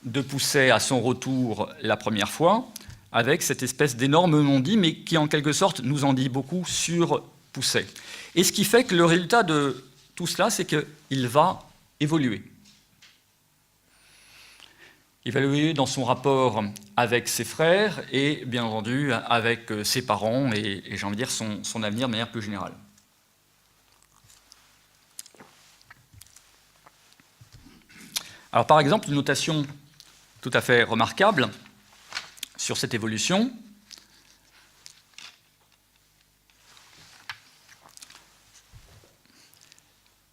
de Pousset à son retour la première fois, avec cette espèce d'énorme non-dit, mais qui en quelque sorte nous en dit beaucoup sur Pousset. Et ce qui fait que le résultat de tout cela, c'est qu'il va évoluer. Il va évoluer dans son rapport avec ses frères et, bien entendu, avec ses parents et j'ai envie de dire, son avenir de manière plus générale. Alors, par exemple, une notation tout à fait remarquable sur cette évolution,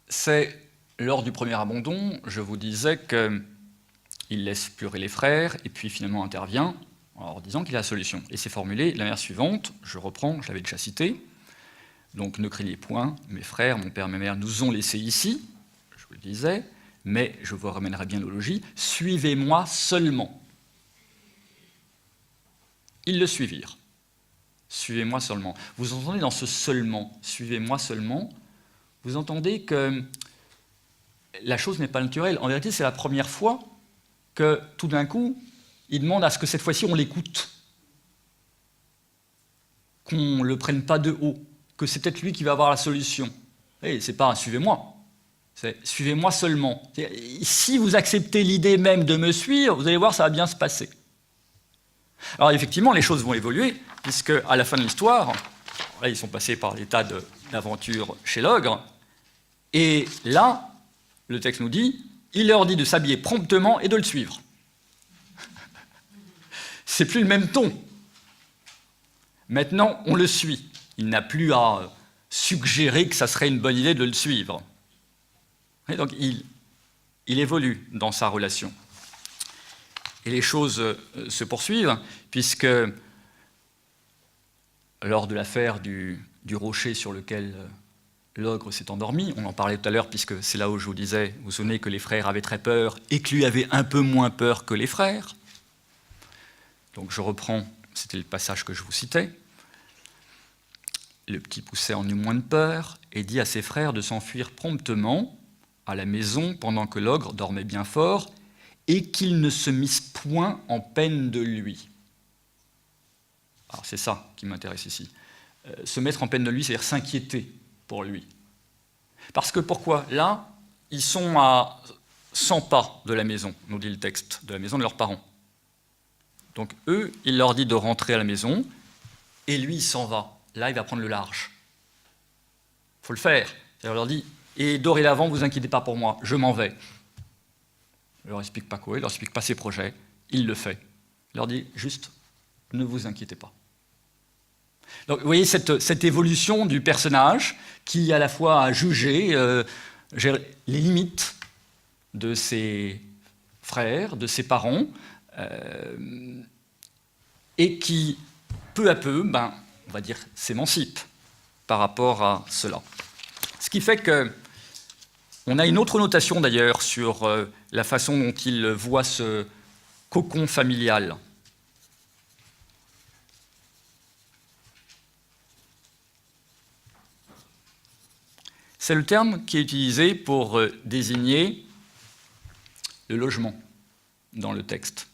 c'est lors du premier abandon, je vous disais qu'il laisse pleurer les frères et puis finalement intervient en leur disant qu'il a la solution. Et c'est formulé de la manière suivante, je reprends, je l'avais déjà cité, donc ne craignez point, mes frères, mon père, ma mère nous ont laissés ici, je vous le disais, mais je vous ramènerai bien au logis, suivez-moi seulement. Ils le suivirent. Suivez-moi seulement. Vous entendez dans ce seulement, suivez-moi seulement, vous entendez que la chose n'est pas naturelle. En vérité, c'est la première fois que tout d'un coup, il demande à ce que cette fois-ci on l'écoute, qu'on ne le prenne pas de haut, que c'est peut-être lui qui va avoir la solution. Et c'est pas suivez-moi. Suivez-moi seulement. Si vous acceptez l'idée même de me suivre, vous allez voir, ça va bien se passer. Alors effectivement, les choses vont évoluer, puisque à la fin de l'histoire, là, ils sont passés par des tas d'aventures chez l'ogre, et là, le texte nous dit, il leur dit de s'habiller promptement et de le suivre. C'est plus le même ton. Maintenant, on le suit. Il n'a plus à suggérer que ça serait une bonne idée de le suivre. Et donc il évolue dans sa relation. Et les choses se poursuivent, puisque lors de l'affaire du rocher sur lequel l'ogre s'est endormi, on en parlait tout à l'heure, puisque c'est là où je vous disais, vous vous souvenez que les frères avaient très peur, et que lui avait un peu moins peur que les frères. Donc je reprends, c'était le passage que je vous citais. Le petit Pousset en eut moins de peur, et dit à ses frères de s'enfuir promptement à la maison pendant que l'ogre dormait bien fort, et qu'ils ne se missent point en peine de lui. Alors c'est ça qui m'intéresse ici. Se mettre en peine de lui, c'est-à-dire s'inquiéter pour lui. Parce que pourquoi? Là, ils sont à 100 pas de la maison, nous dit le texte, de la maison de leurs parents. Donc eux, il leur dit de rentrer à la maison, et lui, il s'en va. Là, il va prendre le large. Il faut le faire. C'est-à-dire, il leur dit, et dorénavant, vous inquiétez pas pour moi, je m'en vais. Il ne leur explique pas quoi, il ne leur explique pas ses projets, il le fait. Il leur dit juste, ne vous inquiétez pas. Donc, vous voyez cette évolution du personnage qui, à la fois, a jugé les limites de ses frères, de ses parents, et qui, peu à peu, on va dire, s'émancipe par rapport à cela. Ce qui fait que on a une autre notation d'ailleurs sur la façon dont il voit ce cocon familial. c'est le terme qui est utilisé pour désigner le logement dans le texte.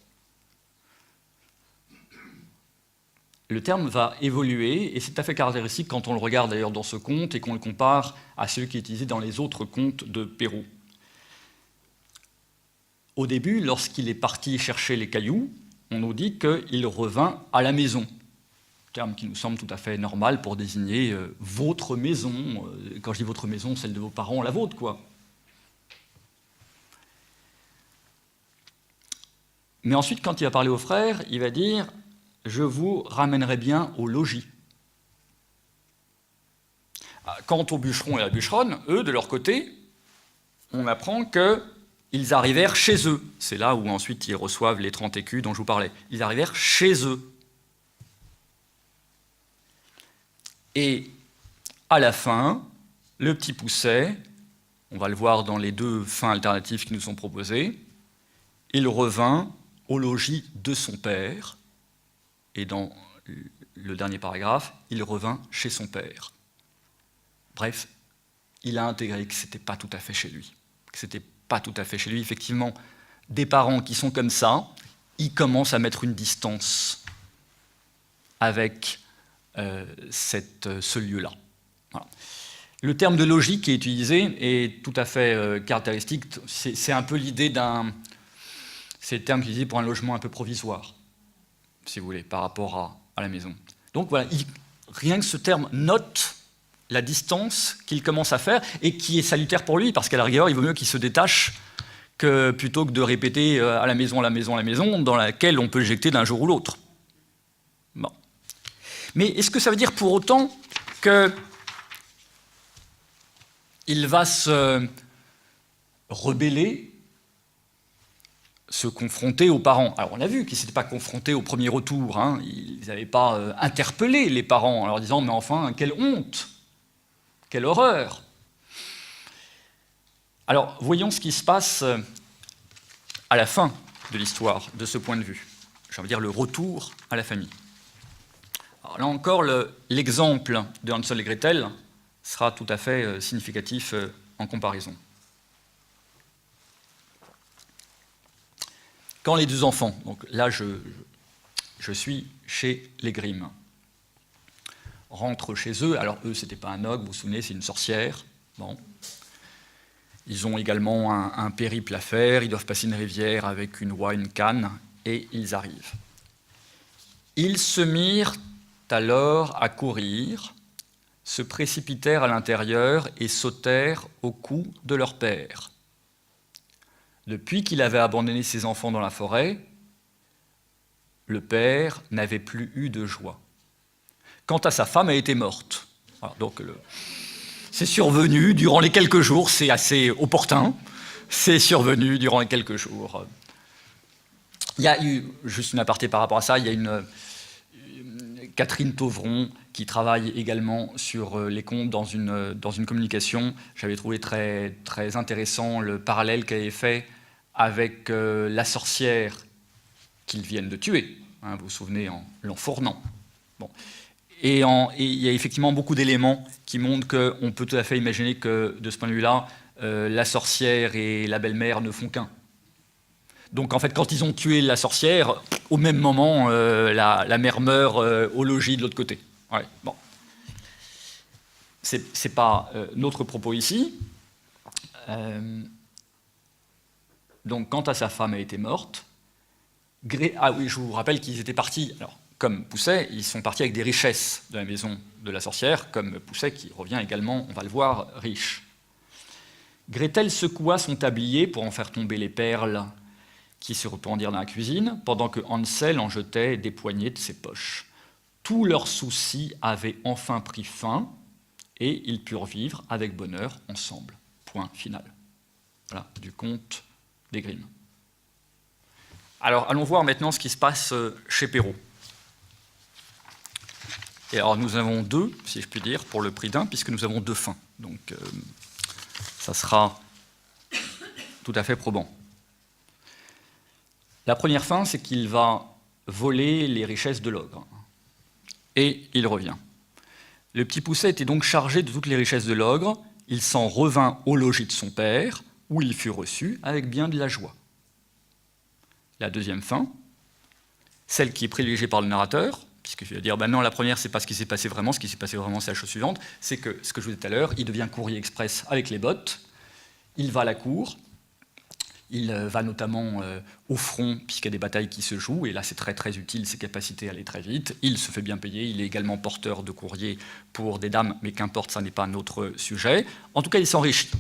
Le terme va évoluer, et c'est tout à fait caractéristique quand on le regarde d'ailleurs dans ce conte et qu'on le compare à celui qui est utilisé dans les autres contes de Perrault. Au début, lorsqu'il est parti chercher les cailloux, on nous dit qu'il revint à la maison. Terme qui nous semble tout à fait normal pour désigner votre maison. Quand je dis votre maison, celle de vos parents, la vôtre, quoi. Mais ensuite, quand il va parler aux frères, il va dire « Je vous ramènerai bien au logis ». Quant aux bûcherons et à la bûcheronne, eux, de leur côté, on apprend qu'ils arrivèrent chez eux. C'est là où ensuite ils reçoivent les 30 écus dont je vous parlais. Ils arrivèrent chez eux. Et à la fin, le petit Pousset, on va le voir dans les deux fins alternatives qui nous sont proposées, il revint au logis de son père, et dans le dernier paragraphe, il revint chez son père. Bref, il a intégré que ce n'était pas tout à fait chez lui. Que c'était pas tout à fait chez lui. Effectivement, des parents qui sont comme ça, ils commencent à mettre une distance avec ce lieu-là. Voilà. Le terme de logis qui est utilisé est tout à fait caractéristique. C'est un peu l'idée d'un... C'est le terme utilisé pour un logement un peu provisoire, si vous voulez, par rapport à la maison. Donc voilà, rien que ce terme note la distance qu'il commence à faire et qui est salutaire pour lui, parce qu'à la rigueur, il vaut mieux qu'il se détache plutôt que de répéter à la maison, à la maison, à la maison, dans laquelle on peut éjecter d'un jour ou l'autre. Bon. Mais est-ce que ça veut dire pour autant qu'il va se rebeller, se confronter aux parents? Alors on a vu qu'ils ne s'étaient pas confrontés au premier retour, hein. Ils n'avaient pas interpellé les parents en leur disant « mais enfin, quelle honte, quelle horreur !» Alors voyons ce qui se passe à la fin de l'histoire, de ce point de vue. J'ai envie de dire le retour à la famille. Alors là encore, l'exemple de Hansel et Gretel sera tout à fait significatif en comparaison. Quand les deux enfants, donc là je suis chez les Grimm, rentrent chez eux, alors eux c'était pas un ogre, vous vous souvenez, c'est une sorcière, bon. Ils ont également un périple à faire, ils doivent passer une rivière avec une oie, une canne, et ils arrivent. Ils se mirent alors à courir, se précipitèrent à l'intérieur et sautèrent au cou de leur père. Depuis qu'il avait abandonné ses enfants dans la forêt, le père n'avait plus eu de joie. Quant à sa femme, elle était morte. Alors, donc, c'est survenu durant les quelques jours, c'est assez opportun, c'est survenu durant les quelques jours. Il y a eu, juste une aparté par rapport à ça, il y a une Catherine Tauvron qui travaille également sur les contes dans une communication. J'avais trouvé très, très intéressant le parallèle qu'elle avait fait avec la sorcière qu'ils viennent de tuer, hein, vous vous souvenez, en l'enfournant. Bon. Et il y a effectivement beaucoup d'éléments qui montrent qu'on peut tout à fait imaginer que, de ce point de vue-là, la sorcière et la belle-mère ne font qu'un. Donc en fait, quand ils ont tué la sorcière, au même moment, la mère meurt au logis de l'autre côté. Ouais, bon. C'est pas notre propos ici. Donc quant à sa femme, elle était morte. Ah oui, je vous rappelle qu'ils étaient partis, alors, comme Pousset, ils sont partis avec des richesses de la maison de la sorcière, comme Pousset qui revient également, on va le voir, riche. Gretel secoua son tablier pour en faire tomber les perles qui se répandirent dans la cuisine, pendant que Hansel en jetait des poignées de ses poches. Tous leurs soucis avaient enfin pris fin, et ils purent vivre avec bonheur ensemble. Point final. Voilà, du conte des Grimm. Alors, allons voir maintenant ce qui se passe chez Perrault. Et alors, nous avons deux, si je puis dire, pour le prix d'un, puisque nous avons deux fins. Donc, ça sera tout à fait probant. La première fin, c'est qu'il va voler les richesses de l'ogre. Et il revient. Le petit Pousset était donc chargé de toutes les richesses de l'ogre, il s'en revint au logis de son père, où il fut reçu avec bien de la joie. La deuxième fin, celle qui est privilégiée par le narrateur, puisqu'il va dire, ben non, la première, c'est pas ce qui s'est passé vraiment, ce qui s'est passé vraiment, c'est la chose suivante, c'est que, ce que je vous disais tout à l'heure, il devient courrier express avec les bottes, il va à la cour, il va notamment au front, puisqu'il y a des batailles qui se jouent, et là c'est très très utile, ses capacités à aller très vite, il se fait bien payer, il est également porteur de courrier pour des dames, mais qu'importe, ça n'est pas notre sujet. En tout cas, il s'enrichit.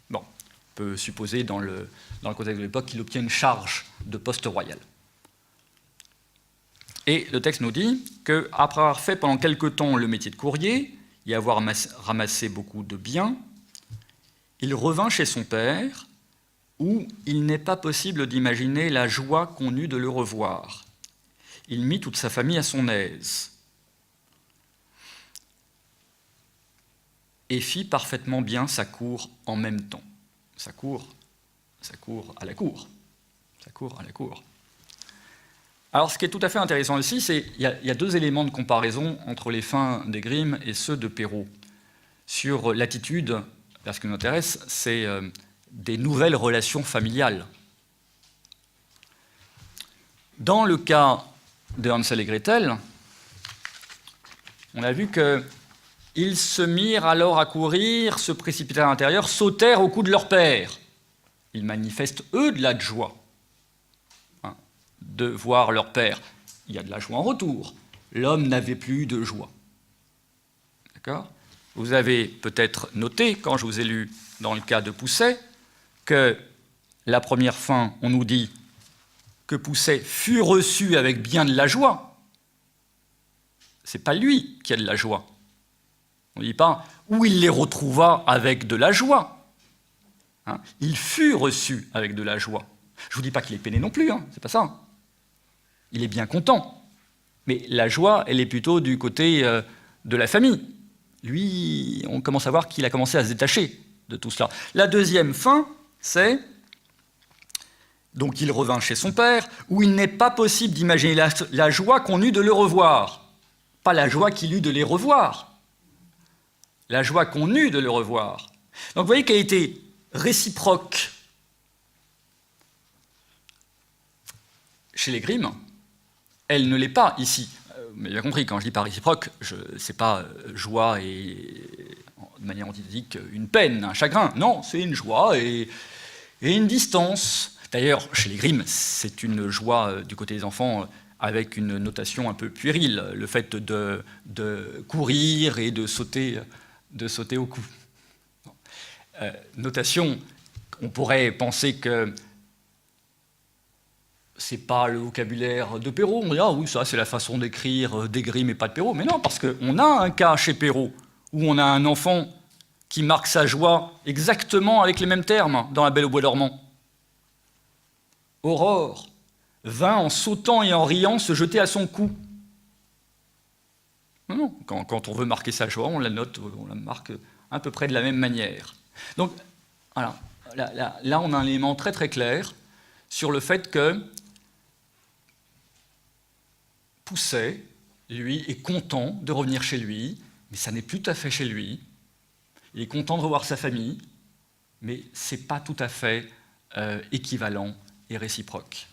Bon, on peut supposer dans le contexte de l'époque qu'il obtient une charge de poste royal. Et le texte nous dit qu'après avoir fait pendant quelque temps le métier de courrier, et avoir ramassé beaucoup de biens, il revint chez son père, où il n'est pas possible d'imaginer la joie qu'on eut de le revoir. Il mit toute sa famille à son aise et fit parfaitement bien sa cour en même temps. Sa cour à la cour. Sa cour à la cour. Alors, ce qui est tout à fait intéressant ici, c'est qu'il y a deux éléments de comparaison entre les fins des Grimm et ceux de Perrault. Sur l'attitude, ce qui nous intéresse, c'est des nouvelles relations familiales. Dans le cas de Hansel et Gretel, on a vu qu'ils se mirent alors à courir, se précipitèrent à l'intérieur, sautèrent au cou de leur père. Ils manifestent, eux, de la joie de voir leur père. Il y a de la joie en retour. L'homme n'avait plus de joie. D'accord ? Vous avez peut-être noté, quand je vous ai lu dans le cas de Pousset, que la première fin, on nous dit que Pousset fut reçu avec bien de la joie. Ce n'est pas lui qui a de la joie. On ne dit pas où il les retrouva avec de la joie. Il fut reçu avec de la joie. Je ne vous dis pas qu'il est peiné non plus, c'est pas ça. Il est bien content. Mais la joie, elle est plutôt du côté de la famille. Lui, on commence à voir qu'il a commencé à se détacher de tout cela. La deuxième fin, c'est donc il revint chez son père, où il n'est pas possible d'imaginer la joie qu'on eut de le revoir. Pas la joie qu'il eut de les revoir. La joie qu'on eut de le revoir. Donc vous voyez qu'elle a été réciproque chez les Grimm. Elle ne l'est pas ici. Vous m'avez bien compris, quand je dis pas réciproque, ce n'est pas joie et, de manière antithétique, une peine, un chagrin. Non, c'est une joie et une distance. D'ailleurs, chez les Grimm, c'est une joie du côté des enfants avec une notation un peu puérile, le fait de courir et de sauter au cou. Notation, on pourrait penser que c'est pas le vocabulaire de Perrault. On dit, ah oui, ça c'est la façon d'écrire des Grimm et pas de Perrault. Mais non, parce qu'on a un cas chez Perrault où on a un enfant qui marque sa joie exactement avec les mêmes termes dans La Belle au bois dormant. Aurore vint en sautant et en riant se jeter à son cou. Non, quand on veut marquer sa joie, on la note, on la marque à peu près de la même manière. Donc, voilà, là on a un élément très très clair sur le fait que Pousset, lui, est content de revenir chez lui, mais ça n'est plus tout à fait chez lui. Il est content de revoir sa famille, mais ce n'est pas tout à fait équivalent et réciproque.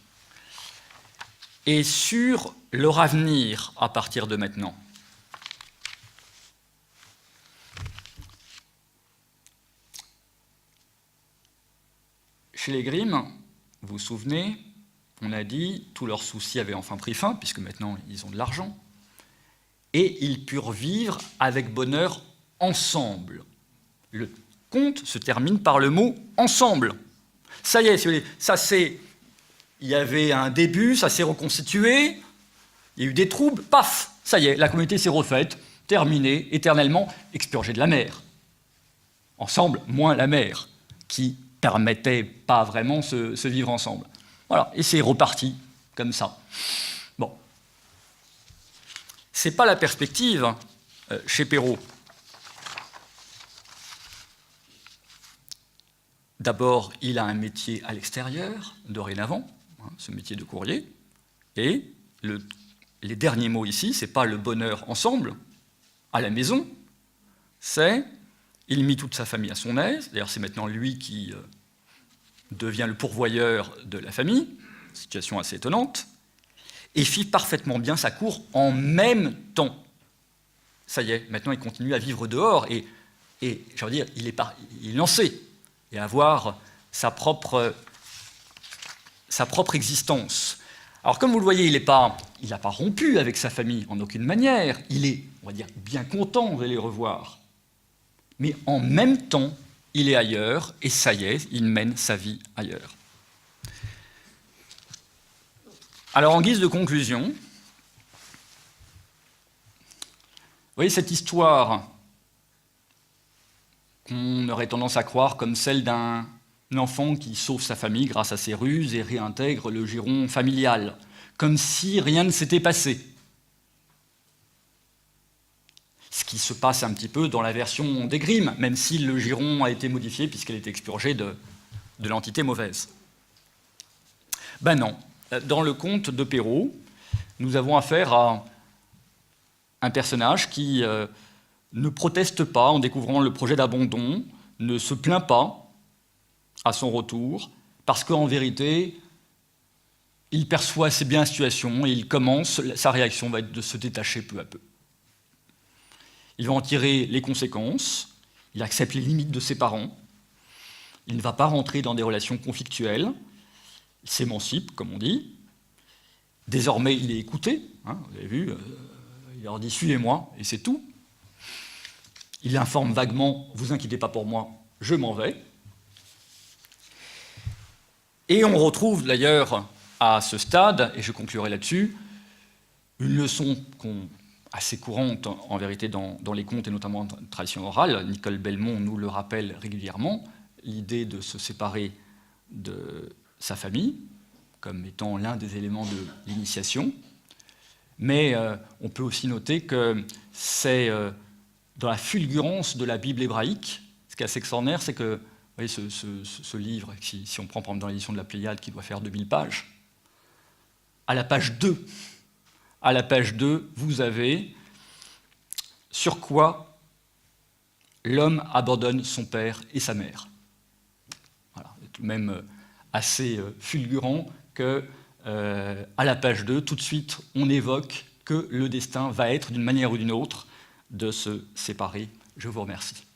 Et sur leur avenir à partir de maintenant, chez les Grimm, vous vous souvenez, on a dit, tous leurs soucis avaient enfin pris fin, puisque maintenant ils ont de l'argent, et ils purent vivre avec bonheur ensemble. Le conte se termine par le mot « ensemble ». Ça y est, si vous voulez, il y avait un début, ça s'est reconstitué, il y a eu des troubles, paf, ça y est, la communauté s'est refaite, terminée, éternellement, expurgée de la mer. Ensemble, moins la mer, qui permettait pas vraiment se vivre ensemble. Voilà, et c'est reparti, comme ça. Bon. C'est pas la perspective chez Perrault. D'abord, il a un métier à l'extérieur, dorénavant, ce métier de courrier, et les derniers mots ici, c'est pas le bonheur ensemble, à la maison, c'est il mit toute sa famille à son aise, d'ailleurs c'est maintenant lui qui devient le pourvoyeur de la famille, situation assez étonnante, et fit parfaitement bien sa cour en même temps. Ça y est, maintenant il continue à vivre dehors, et je veux dire, il est lancé, et à avoir sa propre existence. Alors comme vous le voyez, il n'a pas rompu avec sa famille en aucune manière, il est, on va dire, bien content de les revoir. Mais en même temps, il est ailleurs, et ça y est, il mène sa vie ailleurs. Alors en guise de conclusion, vous voyez cette histoire qu'on aurait tendance à croire comme celle d'un enfant qui sauve sa famille grâce à ses ruses et réintègre le giron familial, comme si rien ne s'était passé. Ce qui se passe un petit peu dans la version des Grimm, même si le giron a été modifié puisqu'elle est expurgée de l'entité mauvaise. Ben non, dans le conte de Perrault, nous avons affaire à un personnage qui ne proteste pas en découvrant le projet d'abandon, ne se plaint pas à son retour, parce qu'en vérité, il perçoit assez bien la situation et sa réaction va être de se détacher peu à peu. Il va en tirer les conséquences, il accepte les limites de ses parents, il ne va pas rentrer dans des relations conflictuelles, il s'émancipe, comme on dit. Désormais, il est écouté, hein, vous avez vu, il leur dit « suivez-moi » et c'est tout. Il informe vaguement « vous inquiétez pas pour moi, je m'en vais ». Et on retrouve d'ailleurs à ce stade, et je conclurai là-dessus, une leçon assez courante en vérité dans les contes et notamment en tradition orale. Nicole Belmont nous le rappelle régulièrement, l'idée de se séparer de sa famille comme étant l'un des éléments de l'initiation. Mais on peut aussi noter que c'est dans la fulgurance de la Bible hébraïque, ce qui est assez extraordinaire, c'est que vous voyez, ce livre, si on prend par exemple dans l'édition de la Pléiade qui doit faire 2000 pages, à la page 2, vous avez sur quoi l'homme abandonne son père et sa mère. Voilà, c'est tout de même assez fulgurant que à la page 2, tout de suite, on évoque que le destin va être, d'une manière ou d'une autre, de se séparer. Je vous remercie.